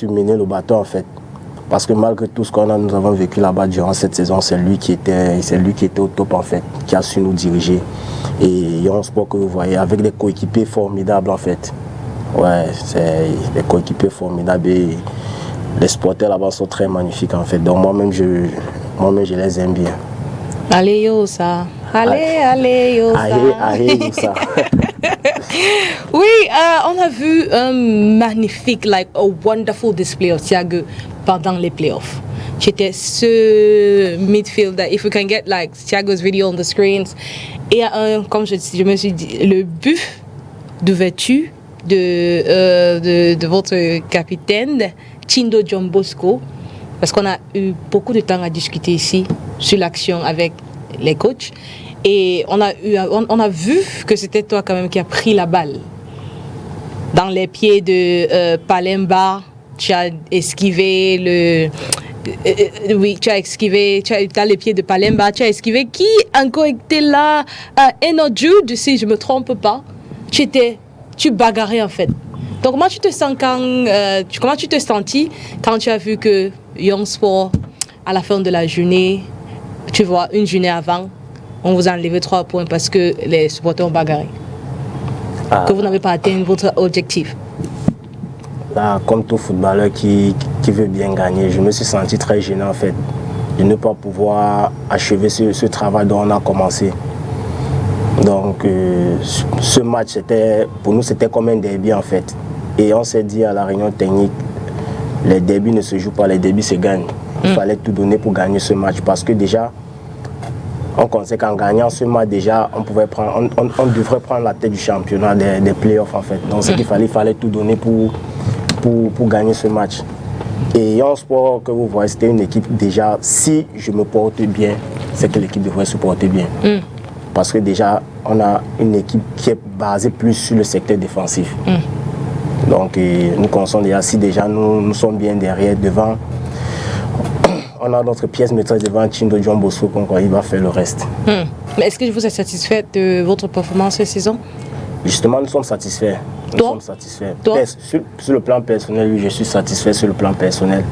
Speaker 4: mener le bateau en fait. Parce que malgré tout ce nous avons vécu là-bas durant cette saison, c'est lui qui était au top en fait, qui a su nous diriger. Et Young Sport que vous voyez, avec des coéquipiers formidables en fait. Ouais, c'est des coéquipiers formidables et les supporters là-bas sont très magnifiques en fait. Donc moi-même je les aime bien.
Speaker 1: Allez yo ça. Allez yo ça.
Speaker 4: Allez yo ça.
Speaker 1: Oui, on a vu un magnifique, a wonderful display of Thiago pendant les playoffs. C'était ce midfielder. If we can get Thiago's video on the screens. Et comme je me suis dit, le but d'ouverture de votre capitaine, Chindo John Bosco, parce qu'on a eu beaucoup de temps à discuter ici sur l'action avec les coachs. Et on a vu que c'était toi quand même qui a pris la balle dans les pieds de Palemba. Tu as esquivé tu as les pieds de Palemba, tu as esquivé. Qui encore était là? Eno Jude, si je ne me trompe pas. Tu bagarrais en fait. Donc comment tu te sens comment tu te sentis quand tu as vu que Young Sport, à la fin de la journée, tu vois, une journée avant, on vous a enlevé 3 points parce que les supporters ont bagarré. Que vous n'avez pas atteint votre objectif.
Speaker 4: Là, comme tout footballeur qui veut bien gagner, je me suis senti très gêné en fait de ne pas pouvoir achever ce travail dont on a commencé. Donc ce match, pour nous, c'était comme un derby en fait. Et on s'est dit à la réunion technique, les derbys ne se jouent pas, les derbys se gagnent. Il fallait tout donner pour gagner ce match parce que déjà, on pensait qu'en gagnant ce match, déjà, on devrait prendre la tête du championnat des playoffs en fait. Donc ce qu'il fallait tout donner pour gagner ce match. Et Young Sport, que vous voyez, c'était une équipe déjà, si je me porte bien, c'est que l'équipe devrait se porter bien. Parce que déjà, on a une équipe qui est basée plus sur le secteur défensif. Donc nous pensons déjà, si déjà nous sommes bien derrière, devant, on a notre pièce maîtresse devant Chindo John Bosco, il va faire le reste.
Speaker 1: Mais est-ce que vous êtes satisfait de votre performance cette saison?
Speaker 4: Justement, nous sommes satisfaits. Toi? Sur le plan personnel, oui, je suis satisfait sur le plan personnel.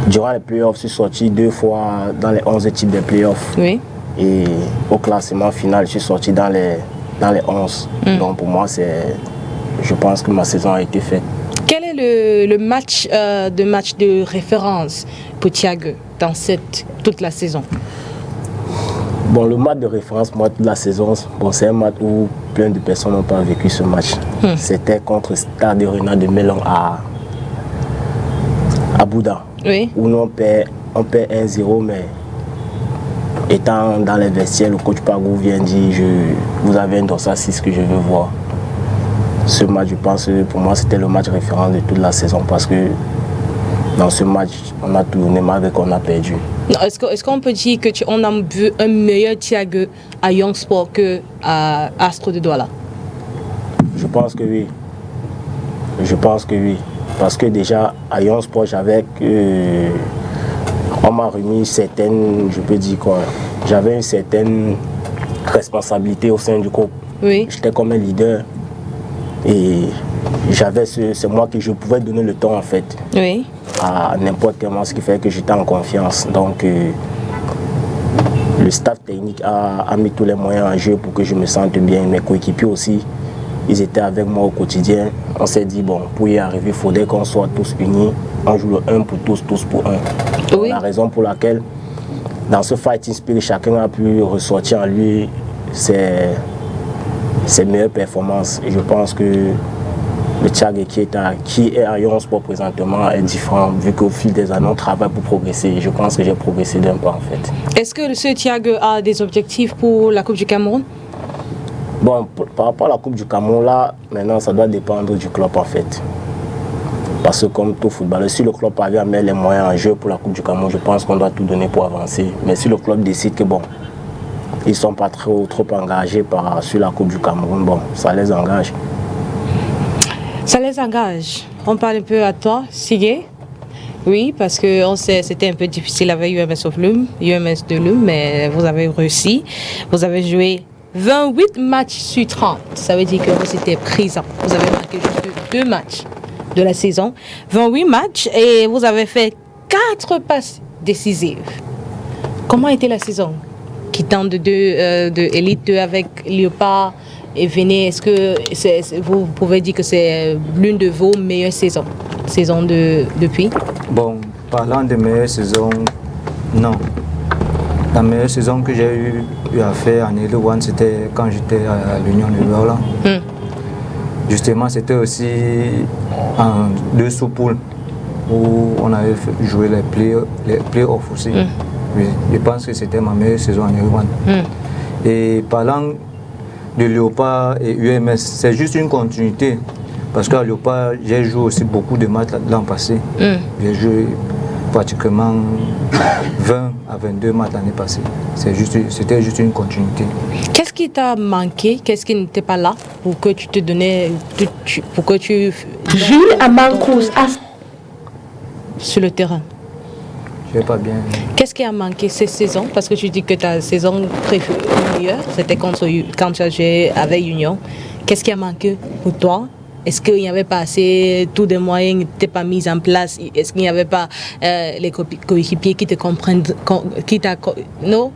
Speaker 4: Durant les playoffs, je suis sorti 2 fois dans les 11 types de playoffs. Oui. Et au classement final, je suis sorti dans les 11. Donc pour moi, je pense que ma saison a été faite.
Speaker 1: Quel est le match de référence pour Thiago dans toute la saison?
Speaker 4: Bon, le match de référence, moi, toute la saison, c'est un match où plein de personnes n'ont pas vécu ce match. C'était contre Stade Rena de Melon à Bouddha. Oui. Où on perd 1-0, mais étant dans les vestiaires, le coach Pagou vient dire vous avez un dossier 6 que je veux voir. Ce match, je pense, pour moi, c'était le match référent de toute la saison parce que dans ce match, on a tout donné malgré qu'on a perdu.
Speaker 1: Est-ce qu'on peut dire qu'on a vu un meilleur Thiago à Young Sport qu'à Astre de Douala?
Speaker 4: Je pense que oui. Parce que déjà, à Young Sport, on m'a remis certaines, je peux dire quoi, j'avais une certaine responsabilité au sein du groupe. Oui. J'étais comme un leader. Et c'est moi que je pouvais donner le temps en fait.
Speaker 1: Oui.
Speaker 4: À n'importe quel moment, ce qui fait que j'étais en confiance. Donc le staff technique a mis tous les moyens en jeu pour que je me sente bien. Mes coéquipiers aussi, ils étaient avec moi au quotidien. On s'est dit, bon, pour y arriver, il faudrait qu'on soit tous unis. On joue le 1 pour tous, tous pour un.
Speaker 1: Oui.
Speaker 4: La raison pour laquelle, dans ce fighting spirit, chacun a pu ressortir en lui ses meilleures performances. Et je pense que le Tchad qui est à Lyon Sport présentement est différent, vu qu'au fil des années, on travaille pour progresser. Et je pense que j'ai progressé d'un pas en fait.
Speaker 1: Est-ce que ce Thiago a des objectifs pour la Coupe du Cameroun?
Speaker 4: Bon, par rapport à la Coupe du Cameroun, là, maintenant, ça doit dépendre du club en fait. Parce que comme tout footballeur, si le club parvient à mettre les moyens en jeu pour la Coupe du Cameroun, je pense qu'on doit tout donner pour avancer. Mais si le club décide que bon, ils ne sont pas trop engagés sur la Coupe du Cameroun, bon, ça les engage.
Speaker 1: Ça les engage. On parle un peu à toi, Sigé. Oui, parce qu'on sait c'était un peu difficile avec UMS of Lume, UMS de Lume, mais vous avez réussi. Vous avez joué 28 matchs sur 30. Ça veut dire que vous étiez présent. Vous avez marqué juste 2 matchs de la saison. 28 matchs et vous avez fait 4 passes décisives. Comment était la saison? Quittant de Elite 2 avec Léopard et Véné, est-ce que vous pouvez dire que c'est l'une de vos meilleures saisons depuis?
Speaker 6: Bon, parlant de meilleures saisons, non. La meilleure saison que j'ai eu à faire en Elite 1, c'était quand j'étais à l'Union de Berlin. Justement, c'était aussi en 2 sous-poules où on avait joué les playoffs aussi. Oui, je pense que c'était ma meilleure saison en Elite 1. Et parlant de Léopard et UMS, c'est juste une continuité. Parce qu'à Léopard, j'ai joué aussi beaucoup de matchs l'an passé. J'ai joué pratiquement 20 à 22 matchs l'année passée. C'était juste une continuité.
Speaker 1: Qu'est-ce qui t'a manqué? Qu'est-ce qui n'était pas là pour que tu te donnais, pour que tu...
Speaker 5: Jules Amancous
Speaker 1: sur le terrain.
Speaker 6: Je vais pas bien.
Speaker 1: Qu'est-ce qui a manqué cette saison? Parce que tu dis que ta saison préférée, c'était quand tu as joué avec Union. Qu'est-ce qui a manqué pour toi? Est-ce qu'il n'y avait pas assez, tous les moyens n'étaient pas mis en place? Est-ce qu'il n'y avait pas les coéquipiers qui te comprennent, non?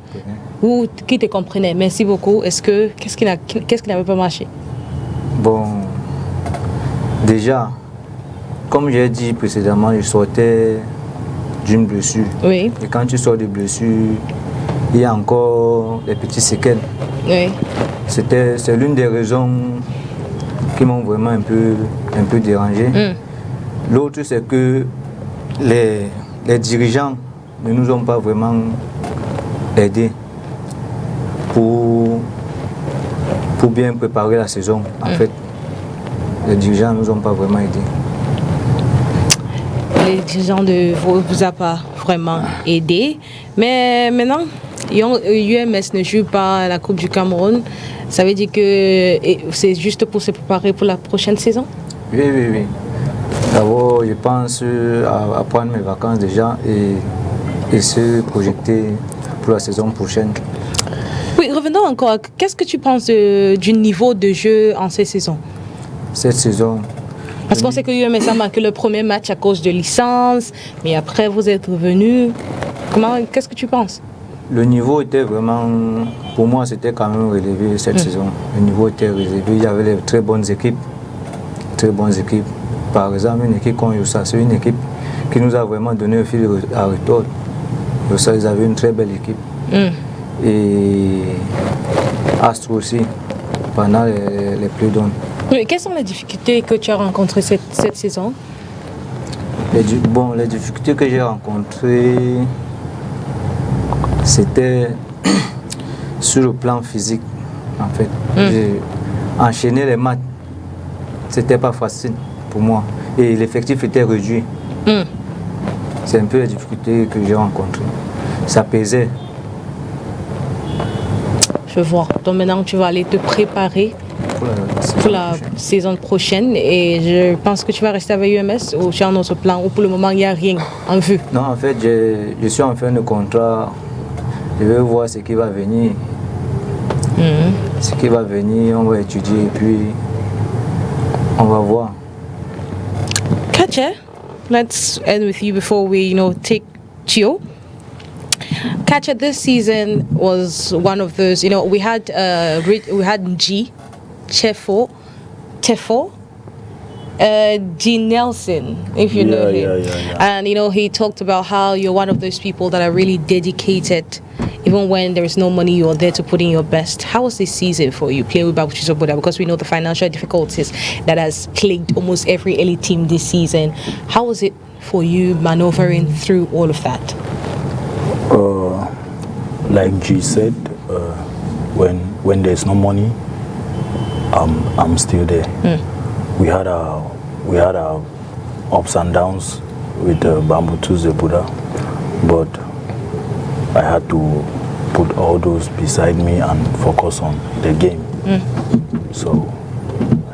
Speaker 1: Ou qui te comprenaient? Merci beaucoup. Qu'est-ce qui n'avait pas marché?
Speaker 6: Bon, déjà, comme j'ai dit précédemment, je sortais d'une blessure.
Speaker 1: Oui.
Speaker 6: Et quand tu sors de blessure, il y a encore des petits séquelles.
Speaker 1: Oui.
Speaker 6: C'est l'une des raisons qui m'ont vraiment un peu dérangé. L'autre, c'est que les dirigeants ne nous ont pas vraiment aidés pour bien préparer la saison. En fait, les dirigeants ne nous ont pas vraiment aidés.
Speaker 1: Les dirigeants ne vous ont pas vraiment aidé. Mais maintenant, UMS ne joue pas la Coupe du Cameroun. Ça veut dire que c'est juste pour se préparer pour la prochaine saison?
Speaker 6: Oui. D'abord, je pense à prendre mes vacances déjà et se projeter pour la saison prochaine.
Speaker 1: Oui, revenons encore. Qu'est-ce que tu penses du niveau de jeu en cette saison?
Speaker 6: Cette saison?
Speaker 1: Parce qu'on sait que UMS a marqué le premier match à cause de licence, mais après vous êtes revenu. Qu'est-ce que tu penses?
Speaker 6: Le niveau était vraiment, pour moi, c'était quand même relevé cette saison. Le niveau était relevé. Il y avait de très bonnes équipes. Par exemple, une équipe comme Yossa, c'est une équipe qui nous a vraiment donné un fil à retordre. Yossa, ils avaient une très belle équipe. Et Astro aussi, pendant les playdowns.
Speaker 1: Oui, quelles sont les difficultés que tu as rencontrées cette saison?
Speaker 6: Les difficultés que j'ai rencontrées, c'était sur le plan physique, en fait. J'ai enchaîné les matchs, c'était pas facile pour moi. Et l'effectif était réduit. C'est un peu les difficultés que j'ai rencontrées. Ça pesait. Je
Speaker 1: vois. Donc maintenant, tu vas aller te préparer pour la saison prochaine. Et je pense que tu vas rester avec UMS ou tu as un autre plan ou pour le moment, il n'y a rien en vue?
Speaker 6: Non, en fait, je suis en fin de contrat. Je vais voir ce qui va venir. Ce qui va venir, on va étudier et puis on va voir.
Speaker 1: Catcher, let's end with you before we, take Chio. Catcher, this season was one of those. We had G, Chefo, Tefo, G Nelson, if you know him.
Speaker 3: Yeah.
Speaker 1: And he talked about how you're one of those people that are really dedicated. Even when there is no money, you're there to put in your best. How was this season for you, playing with Bambutuso Buddha? Because we know the financial difficulties that has plagued almost every elite team this season. How was it for you maneuvering through all of that?
Speaker 3: Like G said, when there's no money, I'm still there. We had our ups and downs with Bambutuso Buddha, but I had to put all those beside me and focus on the game. So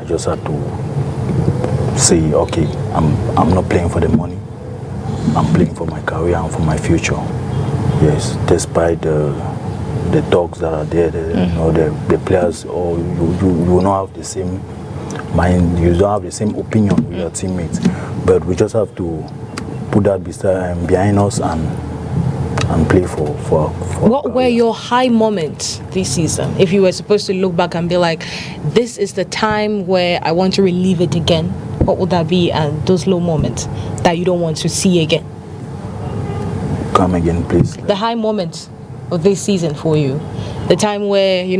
Speaker 3: I just had to say, okay, I'm not playing for the money. I'm playing for my career and for my future. Yes, despite the talks that are there, the players, or you will not have the same mind, you don't have the same opinion with your teammates. But we just have to put that behind us and play for
Speaker 1: what were your high moments this season? If you were supposed to look back and be like, this is the time where I want to relive it again, what would that be? And those low moments that you don't want to see again?
Speaker 3: Come again, please.
Speaker 1: The high moments of this season for you, the time where you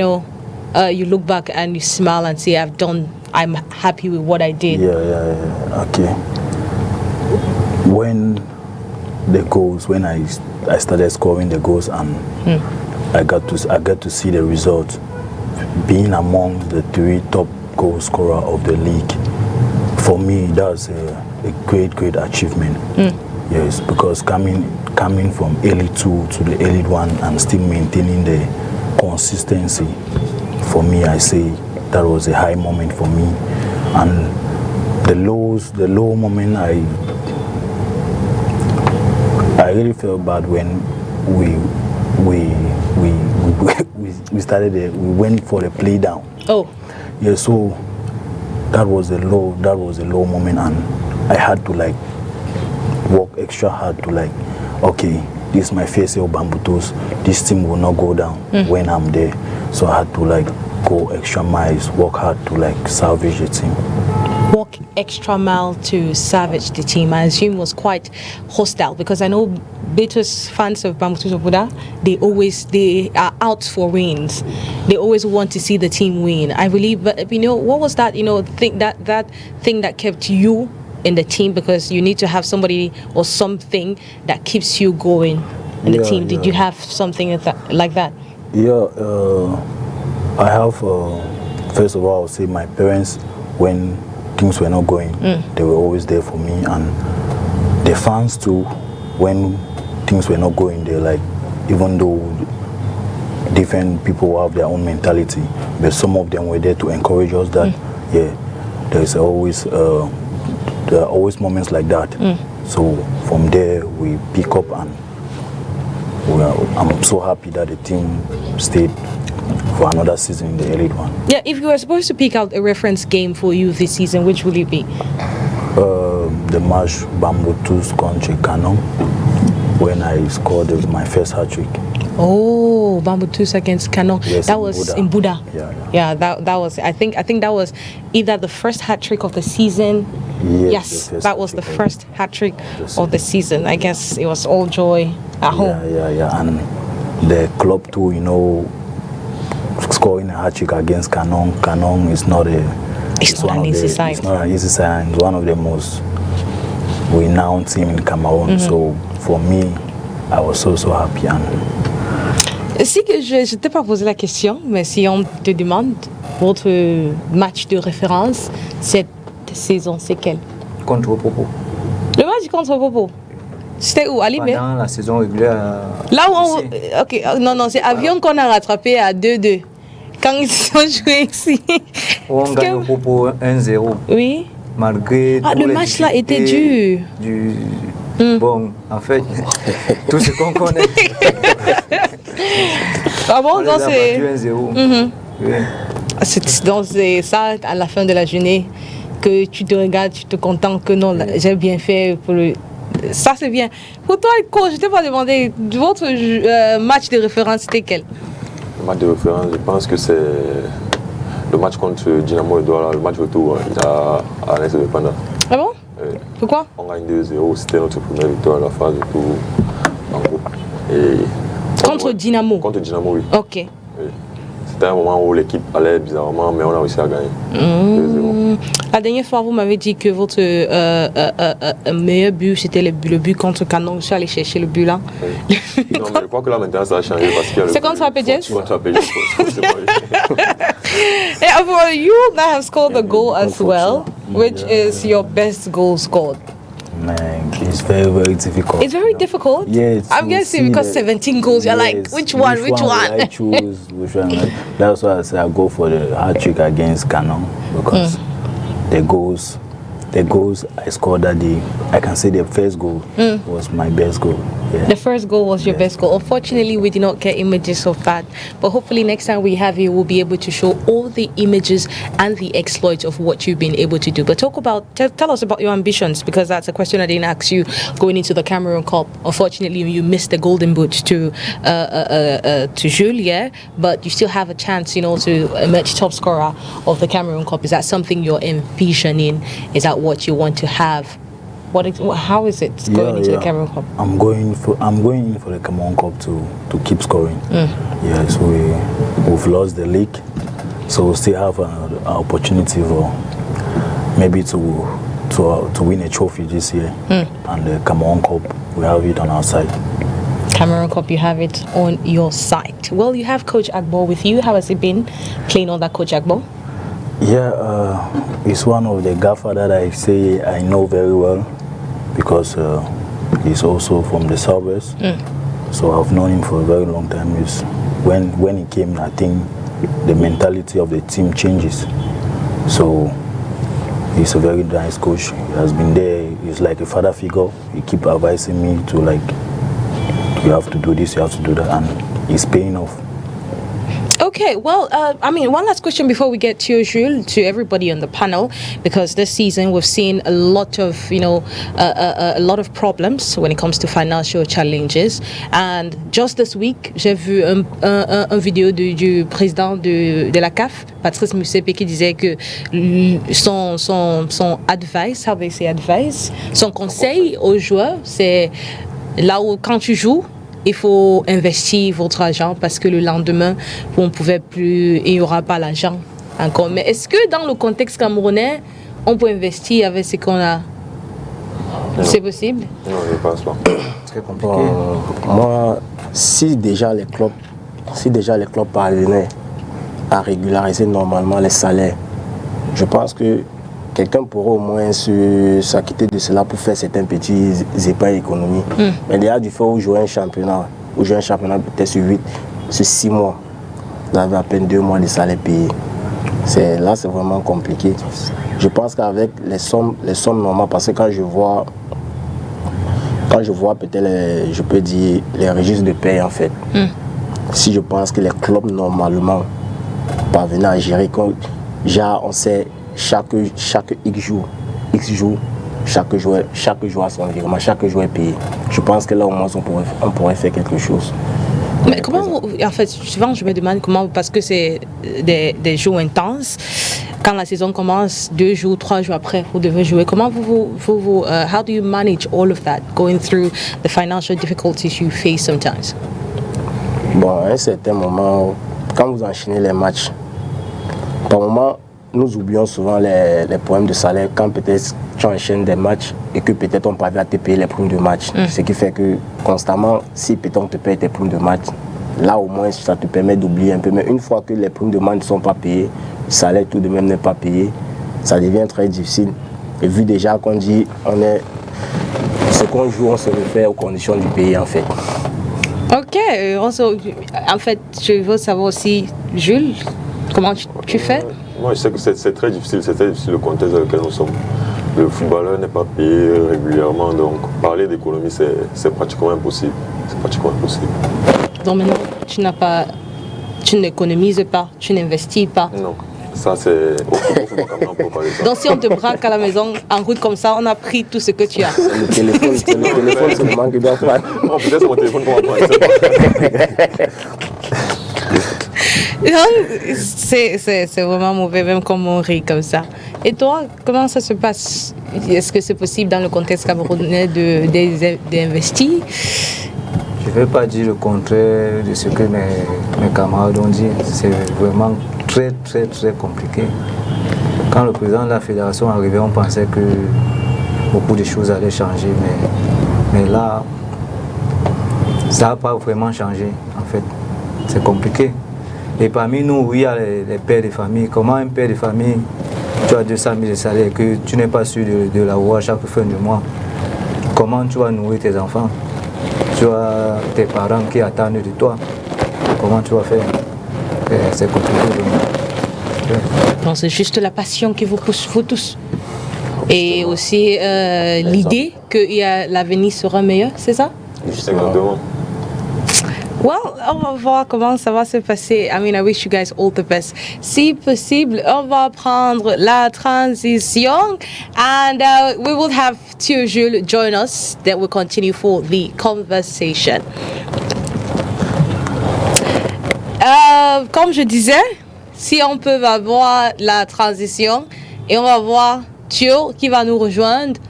Speaker 1: look back and you smile and say, I'm happy with what I did.
Speaker 3: Yeah. Okay. When I started scoring the goals and I got to see the results, being among the 3 top goal scorer of the league, for me that's a great achievement. Yes, because coming from Elite 2 to the Elite 1 and still maintaining the consistency, for me, I say that was a high moment for me. And the low moment, I really felt bad when we went for the play down.
Speaker 1: Oh.
Speaker 3: Yeah, so that was a low moment, and I had to work extra hard to okay, this is my first year of Bambutos, this team will not go down when I'm there. So I had to go extra miles, work hard to salvage the team.
Speaker 1: Walk extra mile to salvage the team. I assume it was quite hostile, because I know Beto's fans of Bambutuso Buddha, they are out for wins. They always want to see the team win. I believe, but what was that thing that kept you in the team, because you need to have somebody or something that keeps you going in the team. Did you have something like that?
Speaker 3: Yeah, I have, first of all, I would say my parents, when things were not going, they were always there for me, and the fans too, when things were not going, they're even though different people have their own mentality, but some of them were there to encourage us that, there are always moments like that. So from there we pick up, and I'm so happy that the team stayed for another season in the Elite 1.
Speaker 1: Yeah, if you were supposed to pick out a reference game for you this season, which would it be?
Speaker 3: The match Bambutuso contra Canon, when I scored my first hat-trick.
Speaker 1: Oh, Bambutuso against Canon.
Speaker 3: Yes,
Speaker 1: that was in Buddha.
Speaker 3: Yeah,
Speaker 1: that was, I think that was either the first hat-trick of the season. Yes, that was the first hat-trick of the season. I guess it was all joy at home.
Speaker 3: Yeah, and the club too, scoring a hat-trick against Canon. Canon is not
Speaker 1: it's not an easy side.
Speaker 3: It's not an easy side. It's one of the most renowned team in Cameroon. So for me, I was so happy.
Speaker 1: Si que je t'ai pas posé la question, mais si on te demande votre match de référence cette saison, c'est quel?
Speaker 6: Contre Popo.
Speaker 1: Le match contre Popo. C'était où? À Libé?
Speaker 6: Pendant la saison régulière.
Speaker 1: Là où on... Ok, non, c'est Avion qu'on a rattrapé à 2-2. Quand ils sont joués ici.
Speaker 6: On gagne Popo 1-0.
Speaker 1: Oui.
Speaker 6: Malgré
Speaker 1: le match là était dur.
Speaker 6: Bon, en fait, tout ce qu'on connaît.
Speaker 1: Ah bon, donc c'est...
Speaker 6: Oui.
Speaker 1: Donc c'est ça, à la fin de la journée, que tu te regardes, tu te contentes que non, j'ai bien fait pour le... Ça, c'est bien. Pour toi, coach, je t'ai pas demandé, votre match de référence, c'était quel?
Speaker 2: Le match de référence, je pense que c'est le match contre Dynamo et Douala, le match retour à l'Est de Panda.
Speaker 1: Ah bon? Pourquoi?
Speaker 2: On gagne 2-0, c'était notre première victoire à la phase de tour en groupe. Et
Speaker 1: contre Dynamo?
Speaker 2: Contre Dynamo, oui.
Speaker 1: Ok.
Speaker 2: Oui. C'était un moment où l'équipe allait bizarrement, mais on a réussi à gagner 2-0.
Speaker 1: La dernière fois, vous m'avez dit que votre meilleur but, c'était le but contre Canon. Je suis allé chercher le but là.
Speaker 2: Oui. Non, mais je crois que là maintenant ça a changé parce qu'il y a
Speaker 1: c'est contre Apédiès?
Speaker 2: Contre Apédiès.
Speaker 1: You now have scored the goal as well, which is your best goal scored.
Speaker 3: Man, it's very, very difficult.
Speaker 1: It's very difficult?
Speaker 3: Yeah.
Speaker 1: I'm guessing because 17 goals, you're like, which one?
Speaker 3: Will I choose? Which one? That's why I say I go for the hat-trick against Canon because the goals I scored that day, I can say the first goal was my best goal. Yeah.
Speaker 1: The first goal was your best goal. Unfortunately, we did not get images of that. But hopefully next time we have you, we'll be able to show all the images and the exploits of what you've been able to do. But tell us about your ambitions, because that's a question I didn't ask you going into the Cameroon Cup. Unfortunately, you missed the golden boot to Jules, but you still have a chance, to emerge top scorer of the Cameroon Cup. Is that something you're envisioning? Is that what you want to have? How is it going into the Cameroon Cup?
Speaker 3: I'm going in for the Cameroon Cup to keep scoring. Yeah, so we've lost the league, so we still have an opportunity for maybe to win a trophy this year. And the Cameroon Cup, we have it on our side.
Speaker 1: Cameroon Cup, you have it on your side. Well, you have Coach Agbo with you. How has it been playing under Coach Agbo?
Speaker 3: Yeah, he's one of the gaffer that I say I know very well, because he's also from the Southwest. So I've known him for a very long time. When he came, I think the mentality of the team changes. So he's a very nice coach. He has been there. He's like a father figure. He keeps advising me to, like, you have to do this, you have to do that, and it's paying off.
Speaker 1: Okay, well, one last question before we get to Jules, to everybody on the panel, because this season we've seen a lot of, a lot of problems when it comes to financial challenges. And just this week, j'ai vu un vidéo du président de la CAF, Patrice Musepe, qui disait que son advice, how they say advice, son conseil aux joueurs, c'est là où quand tu joues, il faut investir votre argent parce que le lendemain, on pouvait plus, il n'y aura pas l'argent encore. Mais est-ce que dans le contexte camerounais, on peut investir avec ce qu'on a? C'est possible?
Speaker 2: Non, je ne pense pas.
Speaker 6: C'est compliqué.
Speaker 4: Moi, si déjà les clubs parvenaient à régulariser normalement les salaires, je pense que quelqu'un pourrait au moins s'acquitter de cela pour faire certains petits épargnes économiques. Mais déjà, du fait où jouer un championnat peut-être sur 6 mois, vous avez à peine 2 mois de salaire payé. Là, c'est vraiment compliqué. Je pense qu'avec les sommes normales, parce que quand je vois peut-être, je peux dire, les registres de paie, en fait, si je pense que les clubs, normalement, parvenaient à gérer, on sait chaque X jours, chaque joueur a son virement, chaque joueur est payé. Je pense que là, au moins, on pourrait faire quelque chose.
Speaker 1: Mais comment en fait, souvent je me demande comment, parce que c'est des jours intenses, quand la saison commence, 2 jours, 3 jours après, vous devez jouer. Comment how do you manage all of that, going through the financial difficulties you face sometimes?
Speaker 4: Bon, à un certain moment, quand vous enchaînez les matchs, par moment, nous oublions souvent les problèmes de salaire quand peut-être tu enchaînes des matchs et que peut-être on parvient à te payer les primes de match. Ce qui fait que constamment, si peut-être on te paye tes primes de match, là au moins ça te permet d'oublier un peu. Mais une fois que les primes de match ne sont pas payées, le salaire tout de même n'est pas payé, ça devient très difficile. Et vu déjà qu'on dit, ce qu'on joue, on se refait aux conditions du pays en fait.
Speaker 1: Ok, en fait, je veux savoir aussi, Jules, comment tu fais?
Speaker 2: Moi, je sais que c'est très difficile le contexte dans lequel nous sommes. Le footballeur n'est pas payé régulièrement, donc parler d'économie, c'est pratiquement impossible. Donc
Speaker 1: maintenant, tu n'économises pas, tu n'investis pas.
Speaker 2: Non. Ça, c'est au football Cameroun pour parler ça.
Speaker 1: Donc si on te braque à la maison en route comme ça, on a pris tout ce que tu as.
Speaker 4: Le téléphone, c'est le manque qui doit prendre.
Speaker 2: Oh, peut-être c'est mon téléphone qu'on va prendre.
Speaker 1: C'est vraiment mauvais, même comme on rit comme ça. Et toi, comment ça se passe? Est-ce que c'est possible dans le contexte camerounais d'investir?
Speaker 6: Je ne vais pas dire le contraire de ce que mes camarades ont dit. C'est vraiment très compliqué. Quand le président de la fédération est arrivé, on pensait que beaucoup de choses allaient changer, mais là, ça n'a pas vraiment changé en fait. C'est compliqué. Et parmi nous, il y a les pères de famille. Comment un père de famille, tu as 200 000 de salaire et que tu n'es pas sûr de l'avoir chaque fin du mois? Comment tu vas nourrir tes enfants? Tu as tes parents qui attendent de toi. Comment tu vas faire? C'est compliqué.
Speaker 1: Non, c'est juste la passion qui vous pousse, vous tous. Et aussi l'idée que l'avenir sera meilleur, c'est ça?
Speaker 2: Exactement.
Speaker 1: Well, on va voir comment ça va se passer. I mean, I wish you guys all the best. Si possible, on va prendre la transition and we will have Thio Jules join us. Then we'll continue for the conversation. Comme je disais, si on peut avoir la transition et on va voir Thio qui va nous rejoindre.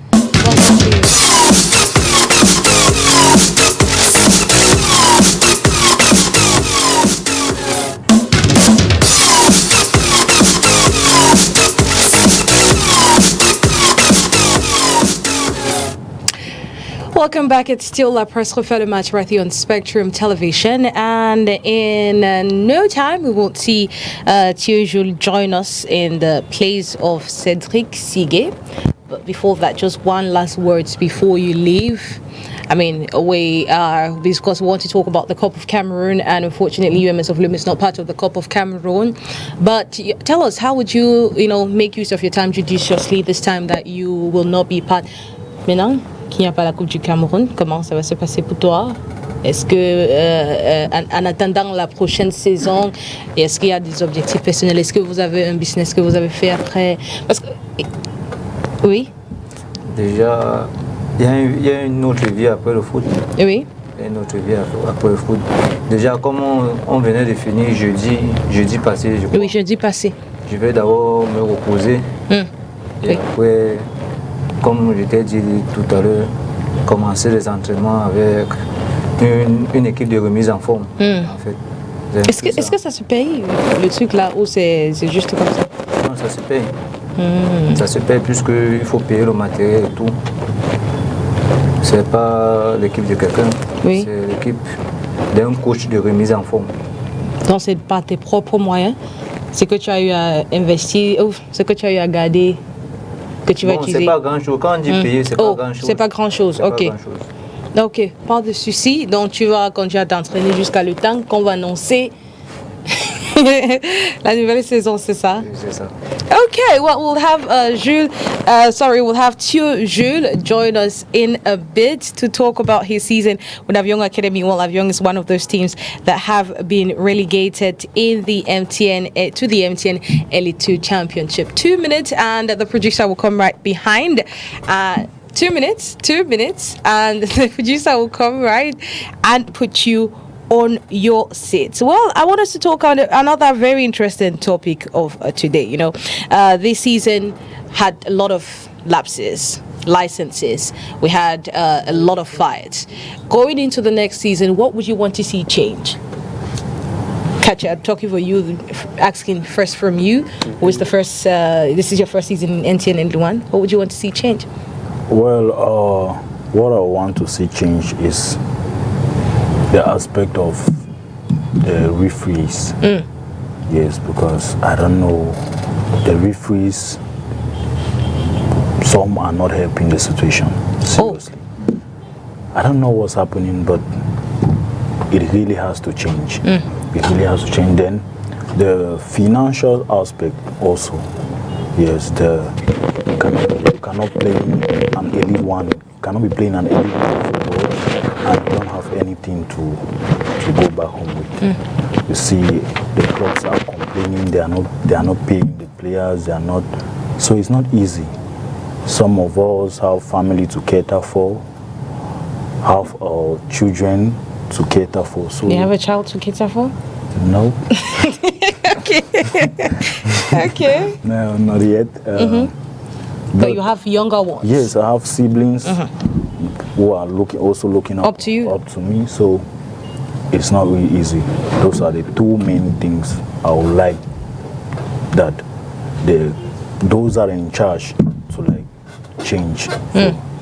Speaker 1: Welcome back. It's still La Presse Refait le match right here on Spectrum Television. And in no time, we will see Thio Jules join us in the place of Cédric Sigue. But before that, just one last words before you leave. I mean, we are, because we want to talk about the Cup of Cameroon, and unfortunately, UMS of Lum is not part of the Cup of Cameroon. But tell us, how would you, make use of your time judiciously this time that you will not be part? Maintenant, qu'il n'y a pas la Coupe du Cameroun, comment ça va se passer pour toi? Est-ce que, en attendant la prochaine saison, est-ce qu'il y a des objectifs personnels? Est-ce que vous avez un business que vous avez fait après? Parce que, oui.
Speaker 6: Déjà, il y a une autre vie après le foot.
Speaker 1: Oui.
Speaker 6: Il y a une autre vie après le foot. Déjà, comme on venait de finir jeudi passé, je crois.
Speaker 1: Oui, jeudi passé.
Speaker 6: Je vais d'abord me reposer. Et
Speaker 1: oui.
Speaker 6: Après, comme je t'ai dit tout à l'heure, commencer les entraînements avec une équipe de remise en forme. En fait.
Speaker 1: Est-ce que ça se paye, le truc là, ou c'est juste comme ça?
Speaker 6: Non, ça se paye. Ça se paye puisqu'il faut payer le matériel et tout. C'est pas l'équipe de quelqu'un,
Speaker 1: oui.
Speaker 6: C'est l'équipe d'un coach de remise en forme.
Speaker 1: Donc c'est pas tes propres moyens, c'est que tu as eu à investir, c'est que tu as eu à garder, que tu vas utiliser.
Speaker 6: C'est pas grand chose. Quand on dit payer, c'est pas grand chose.
Speaker 1: C'est pas grand chose, ok. Ok, pas de souci. Donc tu vas continuer à t'entraîner jusqu'à le temps qu'on va annoncer la nouvelle saison, c'est ça?
Speaker 6: Oui, c'est ça.
Speaker 1: Okay, well, we'll have Thio Jules join us in a bit to talk about his season with Avion Academy. Well, Avion is one of those teams that have been relegated in the MTN to the MTN Elite 2 Championship. 2 minutes, and the producer will come right behind. 2 minutes, and the producer will come right and put you on your seats. Well, I want us to talk on another very interesting topic of today. This season had a lot of lapses, licenses. We had a lot of fights. Going into the next season, what would you want to see change? Katja, I'm talking for you, asking first from you. Who is the first? This is your first season in NTN Elite 1. What would you want to see change?
Speaker 3: Well, what I want to see change is the aspect of the referees. Yes, because I don't know, the referees, some are not helping the situation, seriously. I don't know what's happening, but it really has to change. It really has to change. Then the financial aspect also. Yes, you cannot play an Elite 1, cannot be playing an Elite 1 football and you don't have any anything to go back home with. You see, the clubs are complaining, they are not paying the players, they are not, so it's not easy. Some of us have family to cater for, have children to cater for. So
Speaker 1: you have a child to cater for?
Speaker 3: No.
Speaker 1: Okay. Okay.
Speaker 3: No, not yet.
Speaker 1: But you have younger ones?
Speaker 3: Yes, I have siblings who are also looking up
Speaker 1: to you?
Speaker 3: Up to me, so it's not really easy. Those are the two main things I would like that those are in charge to like change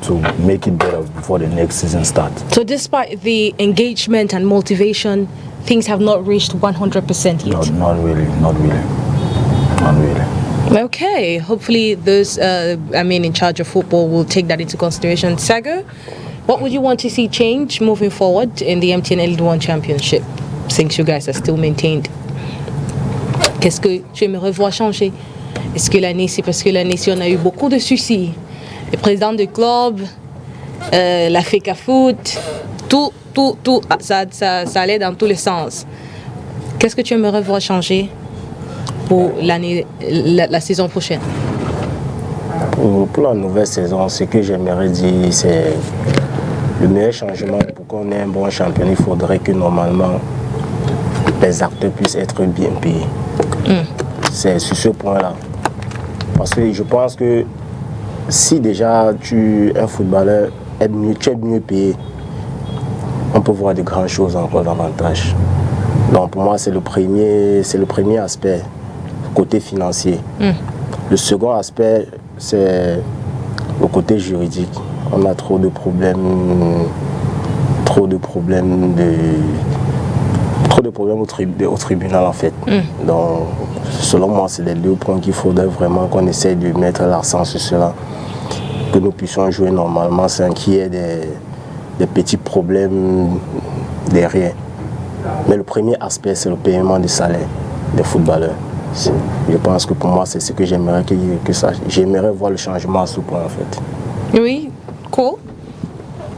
Speaker 3: to make it better before the next season starts.
Speaker 1: So despite the engagement and motivation, things have not reached 100% yet?
Speaker 3: Not really.
Speaker 1: Okay, hopefully those, in charge of football will take that into consideration. Sago, what would you want to see change moving forward in the MTN Elite One Championship, since you guys are still maintained? Qu'est-ce que tu aimerais voir changer? Est-ce que l'année-ci, parce que l'année-ci, on a eu beaucoup de soucis. Les présidents de club, la FECA Foot, tout, ça allait dans tous les sens. Qu'est-ce que tu aimerais voir changer pour la saison prochaine?
Speaker 4: Pour la nouvelle saison, ce que j'aimerais dire, c'est le meilleur changement pour qu'on ait un bon championnat. Il faudrait que normalement les acteurs puissent être bien payés. C'est sur ce point-là. Parce que je pense que si déjà un footballeur tu es mieux payé, on peut voir de grandes choses encore davantage. Donc pour moi, c'est le premier aspect, côté financier. Le second aspect, c'est le côté juridique. On a trop de problèmes au tribunal en fait. Donc selon moi, c'est les deux points qu'il faudrait vraiment qu'on essaye de mettre l'accent sur cela, que nous puissions jouer normalement sans qu'il y ait des petits problèmes derrière. Mais le premier aspect, c'est le paiement des salaires des footballeurs. Je pense que pour moi, c'est ce que j'aimerais j'aimerais voir le changement à ce point en fait.
Speaker 1: Oui, cool.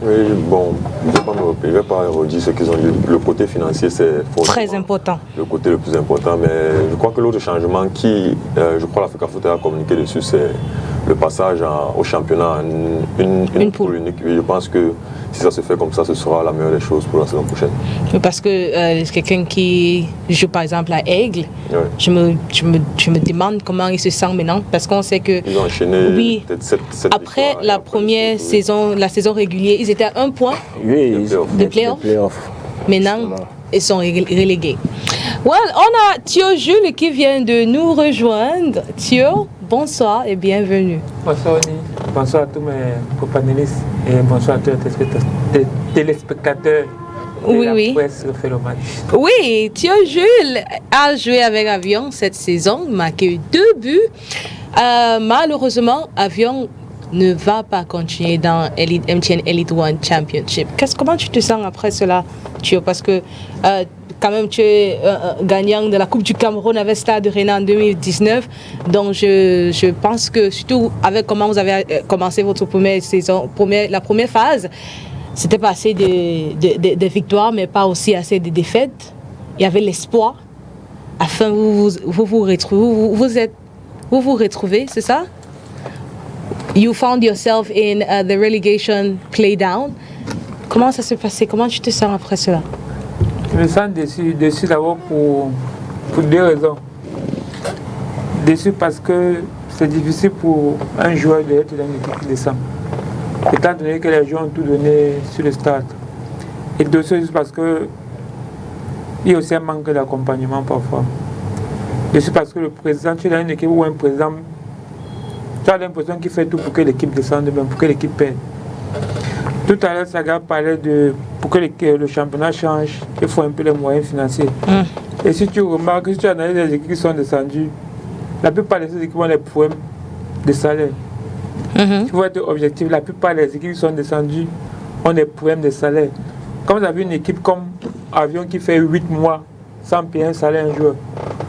Speaker 2: Oui, bon, je ne vais pas redire ce qu'ils ont dit. Le côté financier, c'est
Speaker 1: très important.
Speaker 2: Le côté le plus important, mais je crois que l'autre changement je crois l'Africa Foot a communiqué dessus, c'est le passage au championnat, une poule unique. Je pense que si ça se fait comme ça, ce sera la meilleure des choses pour la saison prochaine.
Speaker 1: Parce que quelqu'un qui joue par exemple à Aigle, je me demande comment il se sent maintenant, parce qu'on sait que
Speaker 2: ils ont enchaîné
Speaker 1: sept après la première saison, la saison régulière, ils étaient à 1 point de play-off. Maintenant, ils sont relégués. Well, on a Thio Jules qui vient de nous rejoindre. Thio, bonsoir et bienvenue.
Speaker 8: Bonsoir ONI, bonsoir à tous mes co-panélistes et bonsoir à tous les téléspectateurs de la presse refait le match.
Speaker 1: Oui, Thio Jules a joué avec Avion cette saison, marqué 2 buts. Malheureusement, Avion ne va pas continuer dans MTN Elite One Championship. Comment tu te sens après cela, Thio? Parce que quand même tu es gagnant de la Coupe du Cameroun avec Stade Rennais en 2019. Donc je pense que surtout avec comment vous avez commencé votre première saison, la première phase, c'était pas assez de victoires, mais pas aussi assez de défaites. Il y avait l'espoir afin vous retrouvez, c'est ça? You found yourself in the relegation play down. Comment ça s'est passé? Comment tu te sens après cela?
Speaker 8: Je me sens déçu d'abord pour 2 raisons. Déçu parce que c'est difficile pour un joueur d'être dans une équipe qui descend, étant donné que les joueurs ont tout donné sur le stade. Et déçu parce que il y a aussi un manque d'accompagnement parfois. Déçu parce que le président, tu es dans une équipe où un président, tu as l'impression qu'il fait tout pour que l'équipe descende, même pour que l'équipe perde. Tout à l'heure, Saga parlait pour que le championnat change, il faut un peu les moyens financiers. Et si tu remarques, si tu analyses les équipes qui sont descendues, la plupart des équipes ont des problèmes de salaire. Tu vois être objectif, la plupart des équipes qui sont descendues ont des problèmes de salaire. Comme vous avez une équipe comme Avion qui fait 8 mois sans payer un salaire à un joueur,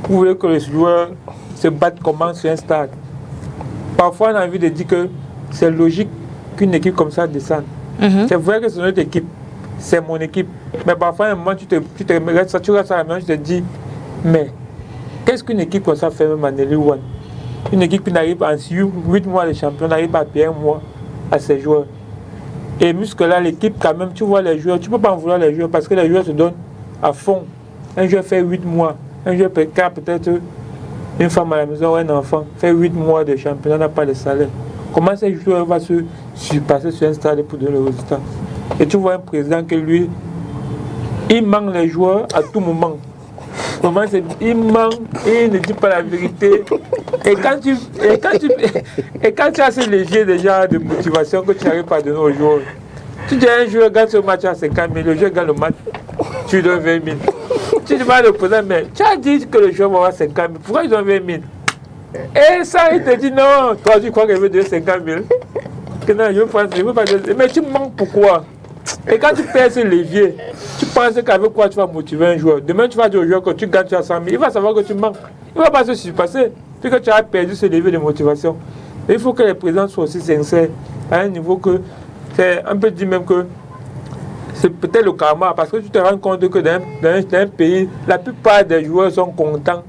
Speaker 8: vous voulez que les joueurs se battent comment sur un stade? Parfois, on a envie de dire que c'est logique qu'une équipe comme ça descende. C'est vrai que c'est notre équipe, c'est mon équipe. Mais parfois, à un moment, tu restes à la main, tu te dis, mais qu'est-ce qu'une équipe comme ça fait même en Elite One? Une équipe qui n'arrive pas en 8 mois de champion, n'arrive pas à payer un mois à ses joueurs. Et jusque-là, l'équipe, quand même, tu vois les joueurs, tu ne peux pas en vouloir les joueurs parce que les joueurs se donnent à fond. Un joueur fait 8 mois, un joueur peut-être une femme à la maison ou un enfant, fait 8 mois de championnat, n'a pas de salaire. Comment ces joueurs vont se surpasser sur un stade pour donner le résultat? Et tu vois un président que lui, il manque les joueurs à tout moment. Comment il manque et il ne dit pas la vérité. Et quand tu as assez léger déjà de motivation que tu n'arrives pas à donner aux joueurs, tu dis à un joueur gagne ce match à 50 000, le joueur gagne le match, tu donnes 20 000. Tu demandes au président, mais tu as dit que le joueur va avoir 50 000, pourquoi ils ont 20 000? Et ça, il te dit non, toi tu crois qu'il veut donner 50 000? Que non, je veux pas donner. Mais tu manques pourquoi? Et quand tu perds ce levier, tu penses qu'avec quoi tu vas motiver un joueur? Demain, tu vas dire au joueur que tu gagnes, tu as 100 000. Il va savoir que tu manques. Il ne va pas se surpasser. Puis que tu as perdu ce levier de motivation. Et il faut que les présidents soient aussi sincères à un niveau que c'est un peu dit même que c'est peut-être le karma. Parce que tu te rends compte que dans un pays, la plupart des joueurs sont contents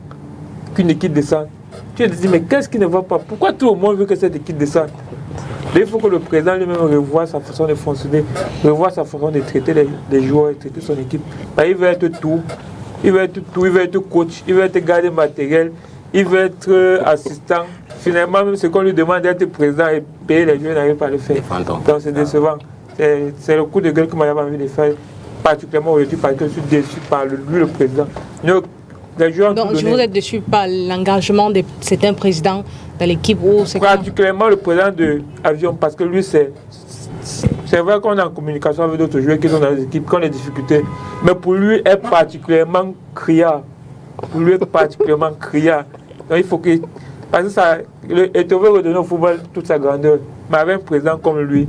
Speaker 8: qu'une équipe descende. Tu te dis, mais qu'est-ce qui ne va pas? Pourquoi tout le monde veut que cette équipe descende? Il faut que le président lui-même revoie sa façon de fonctionner, revoie sa façon de traiter les joueurs, de traiter son équipe. Il veut être tout, il veut être coach, il veut être gardien matériel, il veut être assistant. Finalement, même ce qu'on lui demande d'être président et payer les joueurs, il n'arrive pas à le faire. Donc c'est décevant. C'est le coup de gueule que moi j'avais envie de faire, particulièrement aujourd'hui parce que je suis déçu par lui, le président. Donc je
Speaker 1: vous êtes déçu par l'engagement de certains présidents de l'équipe ou c'est
Speaker 8: particulièrement le président de Avion parce que lui c'est vrai qu'on est en communication avec d'autres joueurs qui sont dans les équipes, qui ont des difficultés, mais pour lui est particulièrement criard. Donc il faut que parce que ça et tu veux redonner au football toute sa grandeur, mais avec un président comme lui,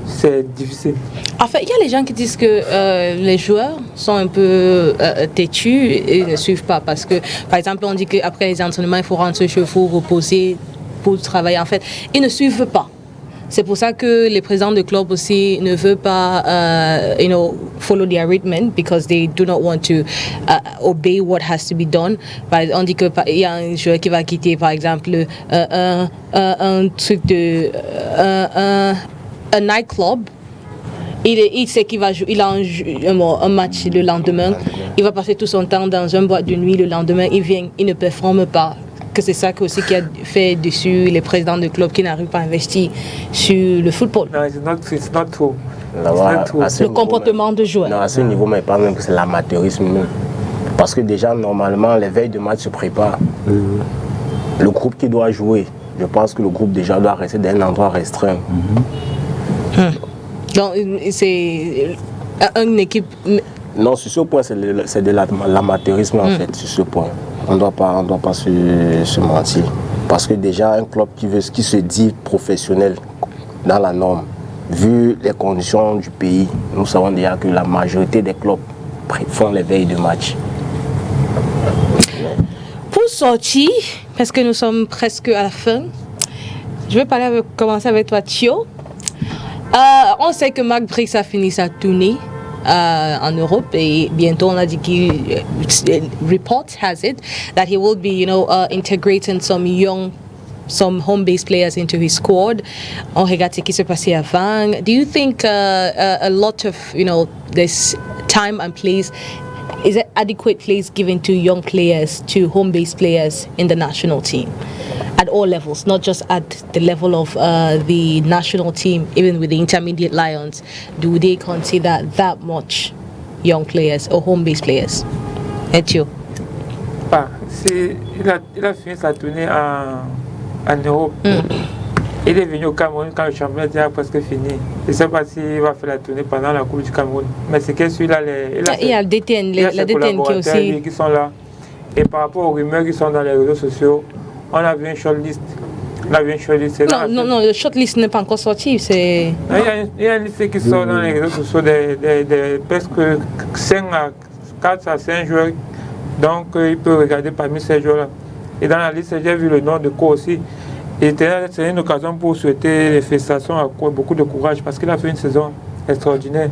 Speaker 8: c'est difficile.
Speaker 1: En fait, il y a les gens qui disent que les joueurs sont un peu têtus et ne suivent pas parce que, par exemple, on dit qu'après les entraînements, il faut rentrer chez vous, reposer pour travailler. En fait, ils ne suivent pas. C'est pour ça que les présidents de club aussi ne veulent pas, follow the arrangement because they do not want to obey what has to be done. On dit qu'il y a un joueur qui va quitter, par exemple, un truc de un nightclub. Il sait qu'il va jouer, il a un match le lendemain. Il va passer tout son temps dans un boîte de nuit. Le lendemain, il vient, il ne performe pas. Que c'est ça aussi qui a fait dessus les présidents de club qui n'arrivent pas à investir sur le football.
Speaker 8: Non, it's not true.
Speaker 1: Le comportement de joueur.
Speaker 4: Non, à ce niveau, mais pas même que c'est l'amateurisme. Parce que déjà, normalement, les veilles de match se préparent. Le groupe qui doit jouer, je pense que le groupe déjà doit rester dans un endroit restreint.
Speaker 1: Donc, c'est une équipe...
Speaker 4: Non, sur ce point, c'est de l'amateurisme en fait, sur ce point. On ne doit pas se mentir. Parce que déjà, un club qui se dit professionnel dans la norme, vu les conditions du pays, nous savons déjà que la majorité des clubs font les veilles de match.
Speaker 1: Pour sortir, parce que nous sommes presque à la fin, je vais commencer avec toi, Thio. On sait que Marc Brix a fini sa tournée en Europe et bientôt on a dit qu'il report has it that he will be integrating some home-based players into his squad. On regarde ce qui s'est passé avant. Do you think a lot of this time and place is it adequate place given to young players, to home-based players in the national team at all levels, not just at the level of the national team, even with the intermediate Lions? Do they consider that much young players or home-based players? Etio.
Speaker 8: Il a fini sa tournée en Europe. Il est venu au Cameroun quand le championnat était presque fini. Je ne sais pas s'il va faire la tournée pendant la Coupe du Cameroun. Mais c'est que celui-là,
Speaker 1: il y a le DTN, la DTN qui aussi.
Speaker 8: Qui sont là. Et par rapport aux rumeurs qui sont dans les réseaux sociaux, on a vu une shortlist. Non,
Speaker 1: le shortlist n'est pas encore sorti. Il
Speaker 8: y a une liste qui sort dans les réseaux sociaux de presque 4 à 5 joueurs. Donc, il peut regarder parmi ces joueurs-là. Et dans la liste, j'ai vu le nom de Co aussi. Et c'est une occasion pour souhaiter les félicitations à Co, beaucoup de courage parce qu'il a fait une saison extraordinaire.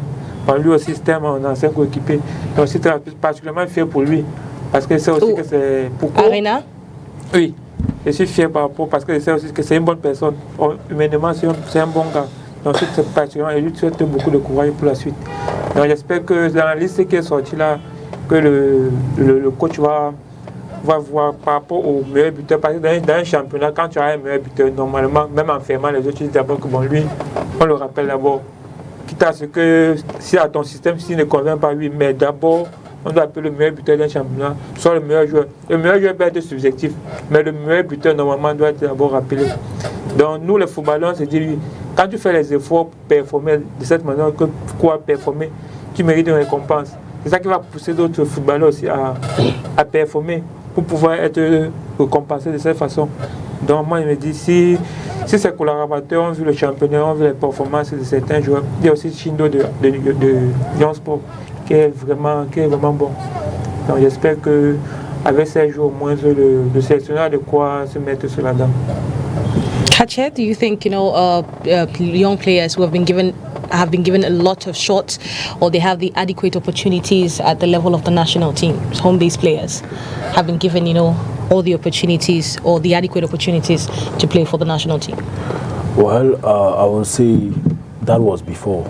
Speaker 8: Bon, lui aussi, c'était un ancien coéquipier. Donc, c'était particulièrement fier pour lui. Parce que c'est aussi que c'est... Pourquoi
Speaker 1: Arena?
Speaker 8: Oui. Je suis fier par rapport, parce que je sais aussi que c'est une bonne personne. Humainement, c'est un bon gars. Donc, c'est particulièrement, et lui, tu souhaite beaucoup de courage pour la suite. Donc, j'espère que dans la liste qui est sortie là, que le coach va voir par rapport au meilleur buteur. Parce que dans un championnat, quand tu as un meilleur buteur, normalement, même en fermant les autres, tu dis d'abord que bon, lui, on le rappelle d'abord. Quitte à ce que, si à ton système, s'il ne convient pas, lui, mais d'abord, on doit appeler le meilleur buteur d'un championnat, soit le meilleur joueur. Le meilleur joueur peut être subjectif, mais le meilleur buteur, normalement, doit être d'abord rappelé. Donc, nous, les footballeurs, on se dit, quand tu fais les efforts pour performer de cette manière, que pourquoi performer, tu mérites une récompense. C'est ça qui va pousser d'autres footballeurs aussi à performer pour pouvoir être récompensés de cette façon. Donc, moi, je me dis, si ces collaborateurs ont vu le championnat, ont vu les performances de certains joueurs, il y a aussi Chindo de Lyon Sport qui est vraiment bon. Donc, j'espère qu'avec ces joueurs, au moins, le sélectionneur a de quoi se mettre sur la dent.
Speaker 1: Kachet, do you think, young players who have been given a lot of shots, or they have the adequate opportunities at the level of the national team, home-based players, have been given, all the opportunities or the adequate opportunities to play for the national team?
Speaker 3: Well, I would say that was before.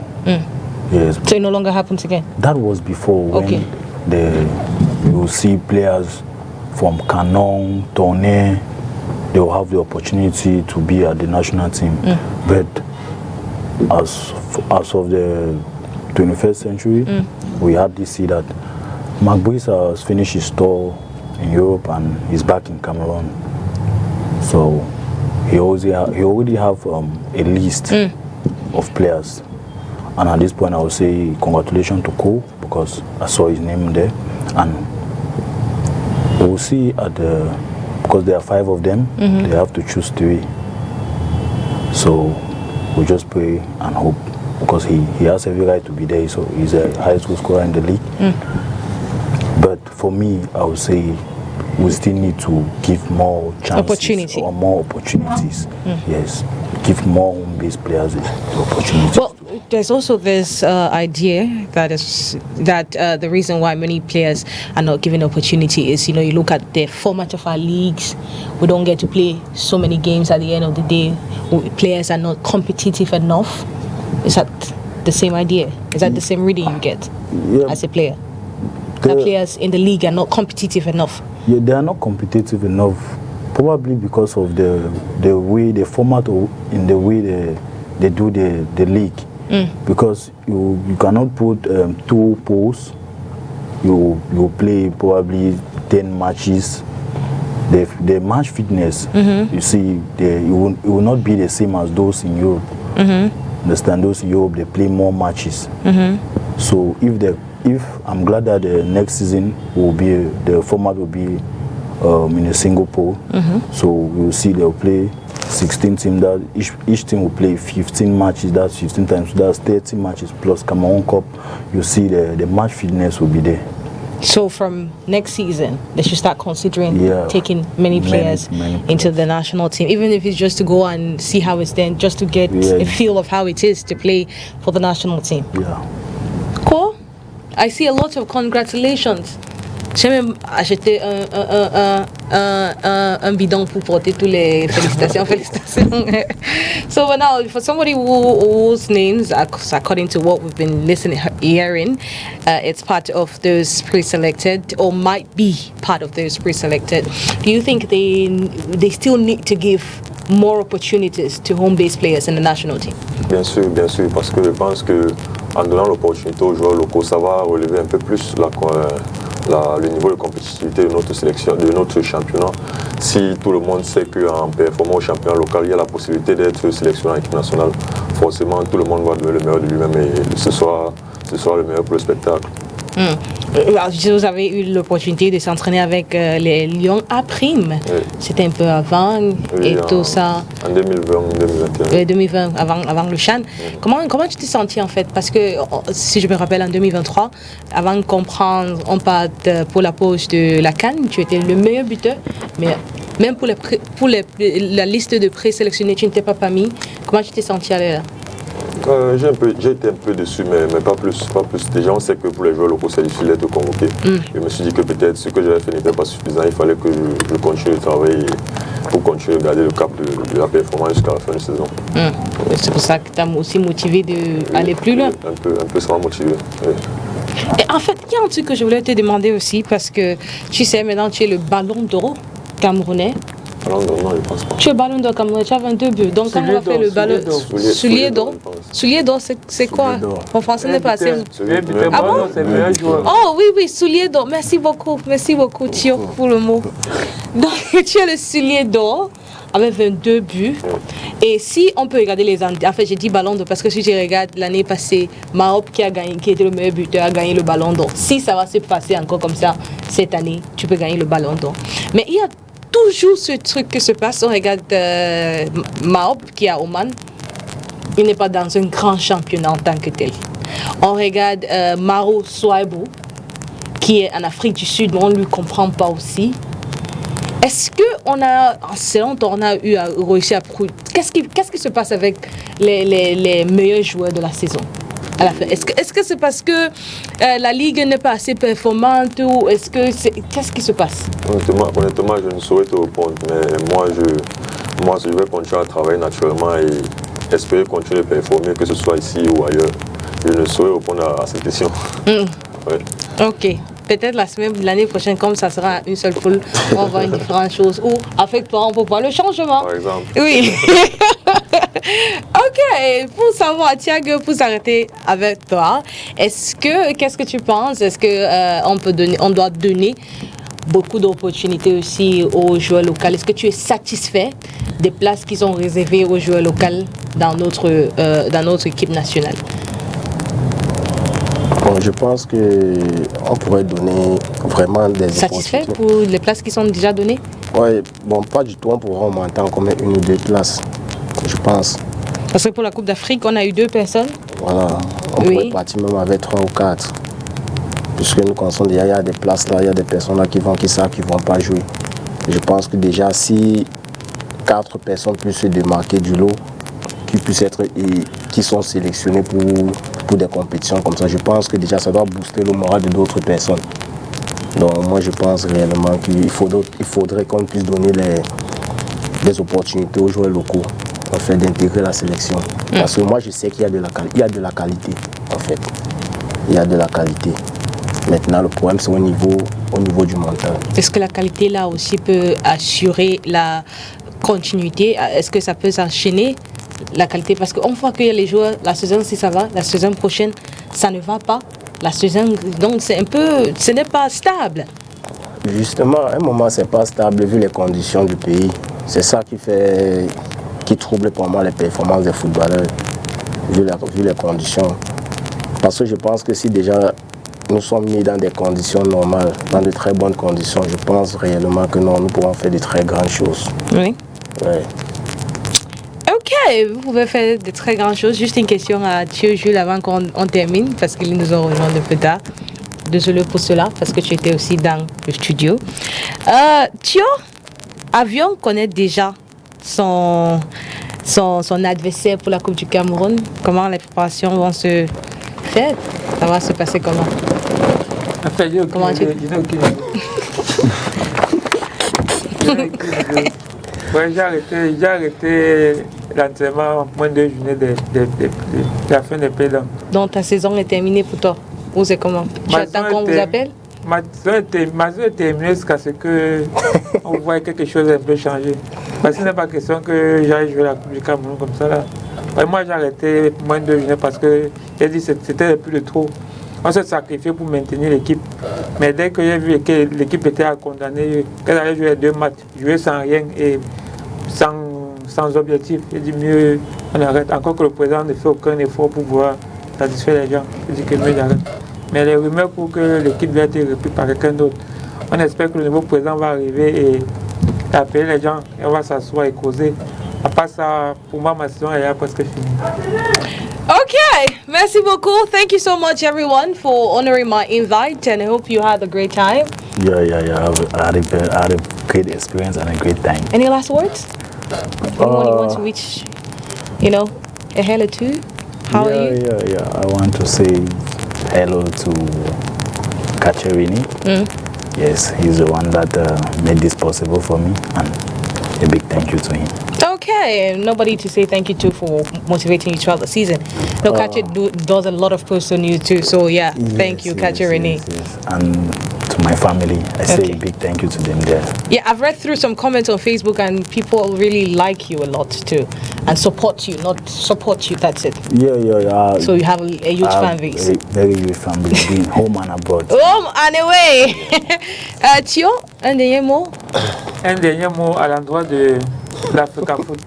Speaker 3: Yes.
Speaker 1: So it no longer happens again?
Speaker 3: That was before, when you see players from Canon, Tournai, they will have the opportunity to be at the national team. But as of the 21st century, we had to see that Magbuisa has finished his tour in Europe and he's back in Cameroon. So he already have a list of players. And at this point, I would say congratulations to Ko, because I saw his name there. And we'll see because there are 5 of them, they have to choose 3. So we just pray and hope, because he has every right to be there. So he's a high school scorer in the league. But for me, I would say we still need to give more chances or more opportunities. Yes, give more home-based players the opportunities.
Speaker 1: Well, there's also this idea that the reason why many players are not given opportunity is, you look at the format of our leagues. We don't get to play so many games at the end of the day. Players are not competitive enough. Is that the same idea? Is that the same reading you get as a player? The players in the league are not competitive enough.
Speaker 3: Yeah, they are not competitive enough, probably because of the way the format, or in the way they do the league. Because you cannot put 2 poles. You play probably 10 matches. The match fitness, you see, it will not be the same as those in Europe. Understand? Those in Europe, they play more matches. So if I'm glad that the next season the format will be in a single pole. So we'll see they'll play 16 teams. That each team will play 15 matches. That's 15 times. That's 30 matches plus Cameroon Cup. You see the match fitness will be there.
Speaker 1: So from next season, they should start considering taking many players into the national team, even if it's just to go and see how it's done, just to get a feel of how it is to play for the national team.
Speaker 3: Yeah.
Speaker 1: Cool. I see a lot of congratulations. J'ai même acheté un bidon pour porter tous les félicitations. So but now, for somebody whose names, according to what we've been hearing, it's part of those pre-selected, or might be part of those pre-selected, do you think they still need to give more opportunities to home-based players in the national team?
Speaker 2: Bien sûr, parce que je pense qu'en donnant l'opportunité aux joueurs locaux, ça va relever un peu plus le niveau de compétitivité de notre sélection, de notre championnat. Si tout le monde sait qu'en performant au championnat local, il y a la possibilité d'être sélectionné en équipe nationale, forcément tout le monde va donner le meilleur de lui-même et ce sera le meilleur pour le spectacle.
Speaker 1: Vous avez eu l'opportunité de s'entraîner avec les Lions à prime. C'était un peu avant tout ça.
Speaker 2: En 2020,
Speaker 1: 2020, avant le CHAN. Comment tu t'es senti en fait? Parce que si je me rappelle, en 2023, avant qu'on parte pour la pause de la CAN, tu étais le meilleur buteur, mais même pour la liste de présélectionnés, tu n'étais pas parmi. Comment tu t'es senti aller là?
Speaker 2: J'ai été un peu déçu, mais pas plus. Déjà, on sait que pour les joueurs locaux, c'est difficile d'être convoqué. Je me suis dit que peut-être ce que j'avais fait n'était pas suffisant. Il fallait que je continue de travailler pour continuer de garder le cap de la performance jusqu'à la fin de saison.
Speaker 1: C'est pour ça que tu as aussi motivé d'aller plus loin.
Speaker 2: Un peu ça m'a motivé. Oui.
Speaker 1: Et en fait, il y a un truc que je voulais te demander aussi, parce que tu sais, maintenant tu es le ballon d'or camerounais.
Speaker 2: Non, je pense pas.
Speaker 1: Tu es ballon d'or camerounais, tu as 22 buts. Donc quand on va faire le ballon soulier d'or, c'est quoi? En français n'est pas assez. Ah bon? Oh oui, soulier d'or. Merci beaucoup Thio pour le mot. Donc tu es le soulier d'or avec 22 buts. Et si on peut regarder les en fait j'ai dit ballon d'or parce que si tu regardes l'année passée, Maop qui était le meilleur buteur a gagné le ballon d'or. Si ça va se passer encore comme ça cette année, tu peux gagner le ballon d'or. Mais il y a toujours ce truc qui se passe. On regarde Maop qui est à Oman. Il n'est pas dans un grand championnat en tant que tel. On regarde Maro Souaibou qui est en Afrique du Sud, mais on ne lui comprend pas aussi. Est-ce qu'on a, en selon toi, on a eu à réussir à prouver? Qu'est-ce qui se passe avec les meilleurs joueurs de la saison à la fin? Est-ce que c'est parce que la Ligue n'est pas assez performante ou est-ce que qu'est-ce qui se passe?
Speaker 2: Honnêtement, je ne saurais te répondre, mais moi, je vais continuer à travailler naturellement et espérer continuer à performer, que ce soit ici ou ailleurs. Je ne saurais répondre à cette question. Ouais.
Speaker 1: Ok. Peut-être l'année prochaine, comme ça sera une seule poule, on va voir une différente chose. Ou avec toi, on peut voir le changement.
Speaker 2: Par exemple.
Speaker 1: Oui. Ok. Pour savoir, Thiago, pour s'arrêter avec toi, qu'est-ce que tu penses? Est-ce que on doit donner beaucoup d'opportunités aussi aux joueurs locaux? Est-ce que tu es satisfait des places qu'ils ont réservées aux joueurs locaux dans notre équipe nationale?
Speaker 4: Bon, je pense qu'on pourrait donner vraiment des
Speaker 1: satisfait pour les places qui sont déjà données?
Speaker 4: Oui, bon, pas du tout. On pourra augmenter encore une ou deux places, je pense.
Speaker 1: Parce que pour la Coupe d'Afrique, on a eu 2 personnes.
Speaker 4: Voilà, on pourrait partir même avec 3 ou 4. Puisque nous connaissons déjà, il y a des places là, il y a des personnes là qui savent qu'ils ne vont pas jouer. Je pense que déjà, si 4 personnes puissent se démarquer du lot, qui sont sélectionnés pour des compétitions comme ça, je pense que déjà ça doit booster le moral de d'autres personnes. Donc moi je pense réellement qu'il faudrait qu'on puisse donner des opportunités aux joueurs locaux en fait d'intégrer la sélection. Parce que moi je sais qu'il y a de la qualité en fait. Il y a de la qualité. Maintenant le problème c'est au niveau du montant.
Speaker 1: Est-ce que la qualité là aussi peut assurer la continuité? Est-ce que ça peut s'enchaîner? La qualité, parce qu'on voit que les joueurs, la saison si ça va, la saison prochaine ça ne va pas, la saison, donc c'est un peu, ce n'est pas stable.
Speaker 4: Justement, à un moment c'est pas stable vu les conditions du pays. C'est ça qui trouble pour moi les performances des footballeurs, vu les conditions. Parce que je pense que si déjà nous sommes mis dans des conditions normales, dans de très bonnes conditions, je pense réellement que non, nous pourrons faire de très grandes choses.
Speaker 1: Oui.
Speaker 4: Ouais.
Speaker 1: Ok, vous pouvez faire de très grandes choses. Juste une question à Thio Jules avant qu'on termine, parce qu'ils nous ont rejoint un peu tard. Désolé pour cela, parce que tu étais aussi dans le studio. Thio, Avion connaît déjà son adversaire pour la Coupe du Cameroun. Comment les préparations vont se faire? Ça va se passer comment?
Speaker 8: Comment tu... Ouais, j'ai arrêté l'entraînement moins de journées de la fin des pays.
Speaker 1: Donc ta saison est terminée pour toi? Ou c'est comment? Tu attends qu'on vous appelle?
Speaker 8: Ma saison est terminée jusqu'à ce qu'on voit quelque chose un peu changer. Parce que ce n'est pas question que j'aille jouer la Coupe du Cameroun comme ça là. Moi j'ai arrêté moins de journées parce que j'ai dit que c'était plus de trop. On s'est sacrifié pour maintenir l'équipe. Mais dès que j'ai vu que l'équipe était condamnée, qu'elle allait jouer 2 matchs, jouer sans rien et sans objectif, j'ai dit mieux on arrête. Encore que le président ne fait aucun effort pour pouvoir satisfaire les gens. J'ai dit que mieux j'arrête. Mais les rumeurs pour que l'équipe doit être reprise par quelqu'un d'autre, on espère que le nouveau président va arriver et appeler les gens et on va s'asseoir et causer. À part ça, pour moi, ma saison est presque finie.
Speaker 1: Okay, merci beaucoup. Thank you so much, everyone, for honoring my invite, and I hope you had a great time.
Speaker 3: Yeah. I had a great experience and a great time.
Speaker 1: Any last words? Anyone you want to reach, a hail or two? How are you?
Speaker 3: Yeah. I want to say hello to Kacherini. Yes, he's the one that made this possible for me, and a big thank you to him.
Speaker 1: Okay, nobody to say thank you to for motivating you throughout the season. No, Kache does a lot of posts on you too, so yeah, thank you, Kache Renee.
Speaker 3: Yes. And to my family, I say a big thank you to them there.
Speaker 1: Yeah, I've read through some comments on Facebook and people really like you a lot too and support you, not support you, that's it.
Speaker 3: Yeah.
Speaker 1: So you have a huge fan base.
Speaker 3: A very huge fan base, being home and abroad.
Speaker 1: Home and away. Thio, un dernier mot?
Speaker 8: Un dernier mot à l'endroit de l'Africa Foot,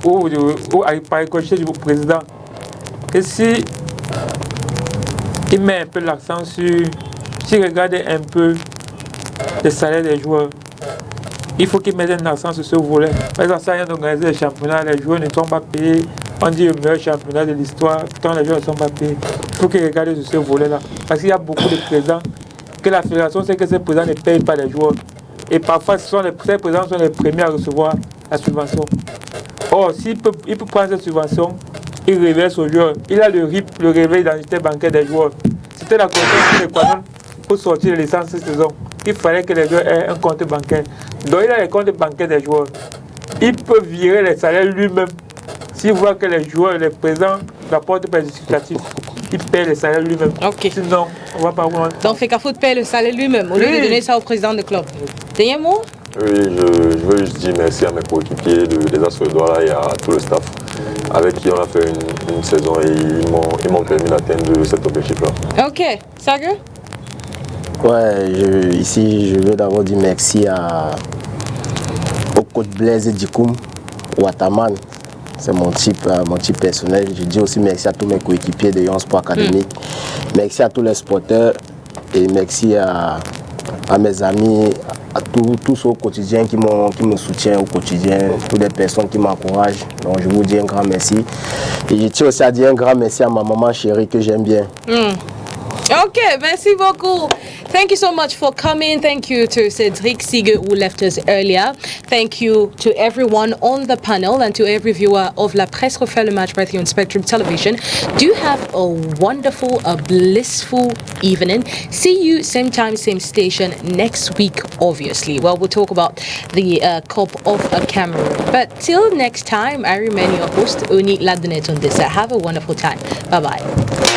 Speaker 8: ou par ricochet du président, que si il met un peu l'accent sur, s'il regarde un peu le salaire des joueurs, il faut qu'il mette un accent sur ce volet. Parce que ça sert à rien d'organiser les championnats, les joueurs ne sont pas payés, on dit le meilleur championnat de l'histoire, pourtant les joueurs ne sont pas payés. Il faut qu'il regarde sur ce volet-là, parce qu'il y a beaucoup de présidents que la fédération sait que ces présidents ne payent pas les joueurs. Et parfois, ces présidents sont les premiers à recevoir la subvention. Or, il peut prendre cette subvention, il reverse aux joueurs. Il a le RIP, le réveil d'identité bancaire des joueurs. C'était la condition de l'Équateur pour sortir de licence cette saison. Il fallait que les joueurs aient un compte bancaire. Donc, il a les comptes bancaires des joueurs. Il peut virer les salaires lui-même. S'il voit que les joueurs, les présidents n'apportent pas de justificatif, il paie le salaire lui-même. Sinon, on va pas voir.
Speaker 1: Donc, Fecafoot paie le salaire lui-même au lieu de donner ça au président du club. Dernier mot?
Speaker 2: Oui, je veux juste dire merci à mes coéquipiers des Astres de Douala et à tout le staff avec qui on a fait une saison et ils m'ont permis d'atteindre cet objectif-là.
Speaker 1: Ok, sérieux?
Speaker 4: Ouais, ici je veux d'abord dire merci au coach Blaise Dikoum, Wataman. C'est mon type personnel. Je dis aussi merci à tous mes coéquipiers de Yon Sport Académique. Merci à tous les sporteurs et merci à mes amis, à tous ceux au quotidien qui me soutiennent au quotidien, toutes les personnes qui m'encouragent. Donc je vous dis un grand merci. Et je tiens aussi à dire un grand merci à ma maman chérie que j'aime bien.
Speaker 1: Okay, merci beaucoup. Thank you so much for coming. Thank you to Cedric Seeger who left us earlier. Thank you to everyone on the panel and to every viewer of La Presse Refait le Match right here on Spectrum Television. Do have a wonderful, a blissful evening. See you same time, same station next week, obviously. Well, we'll talk about the Cup of Cameroon. But till next time, I remain your host, ONI Ladonette ONDESA. Have a wonderful time. Bye-bye.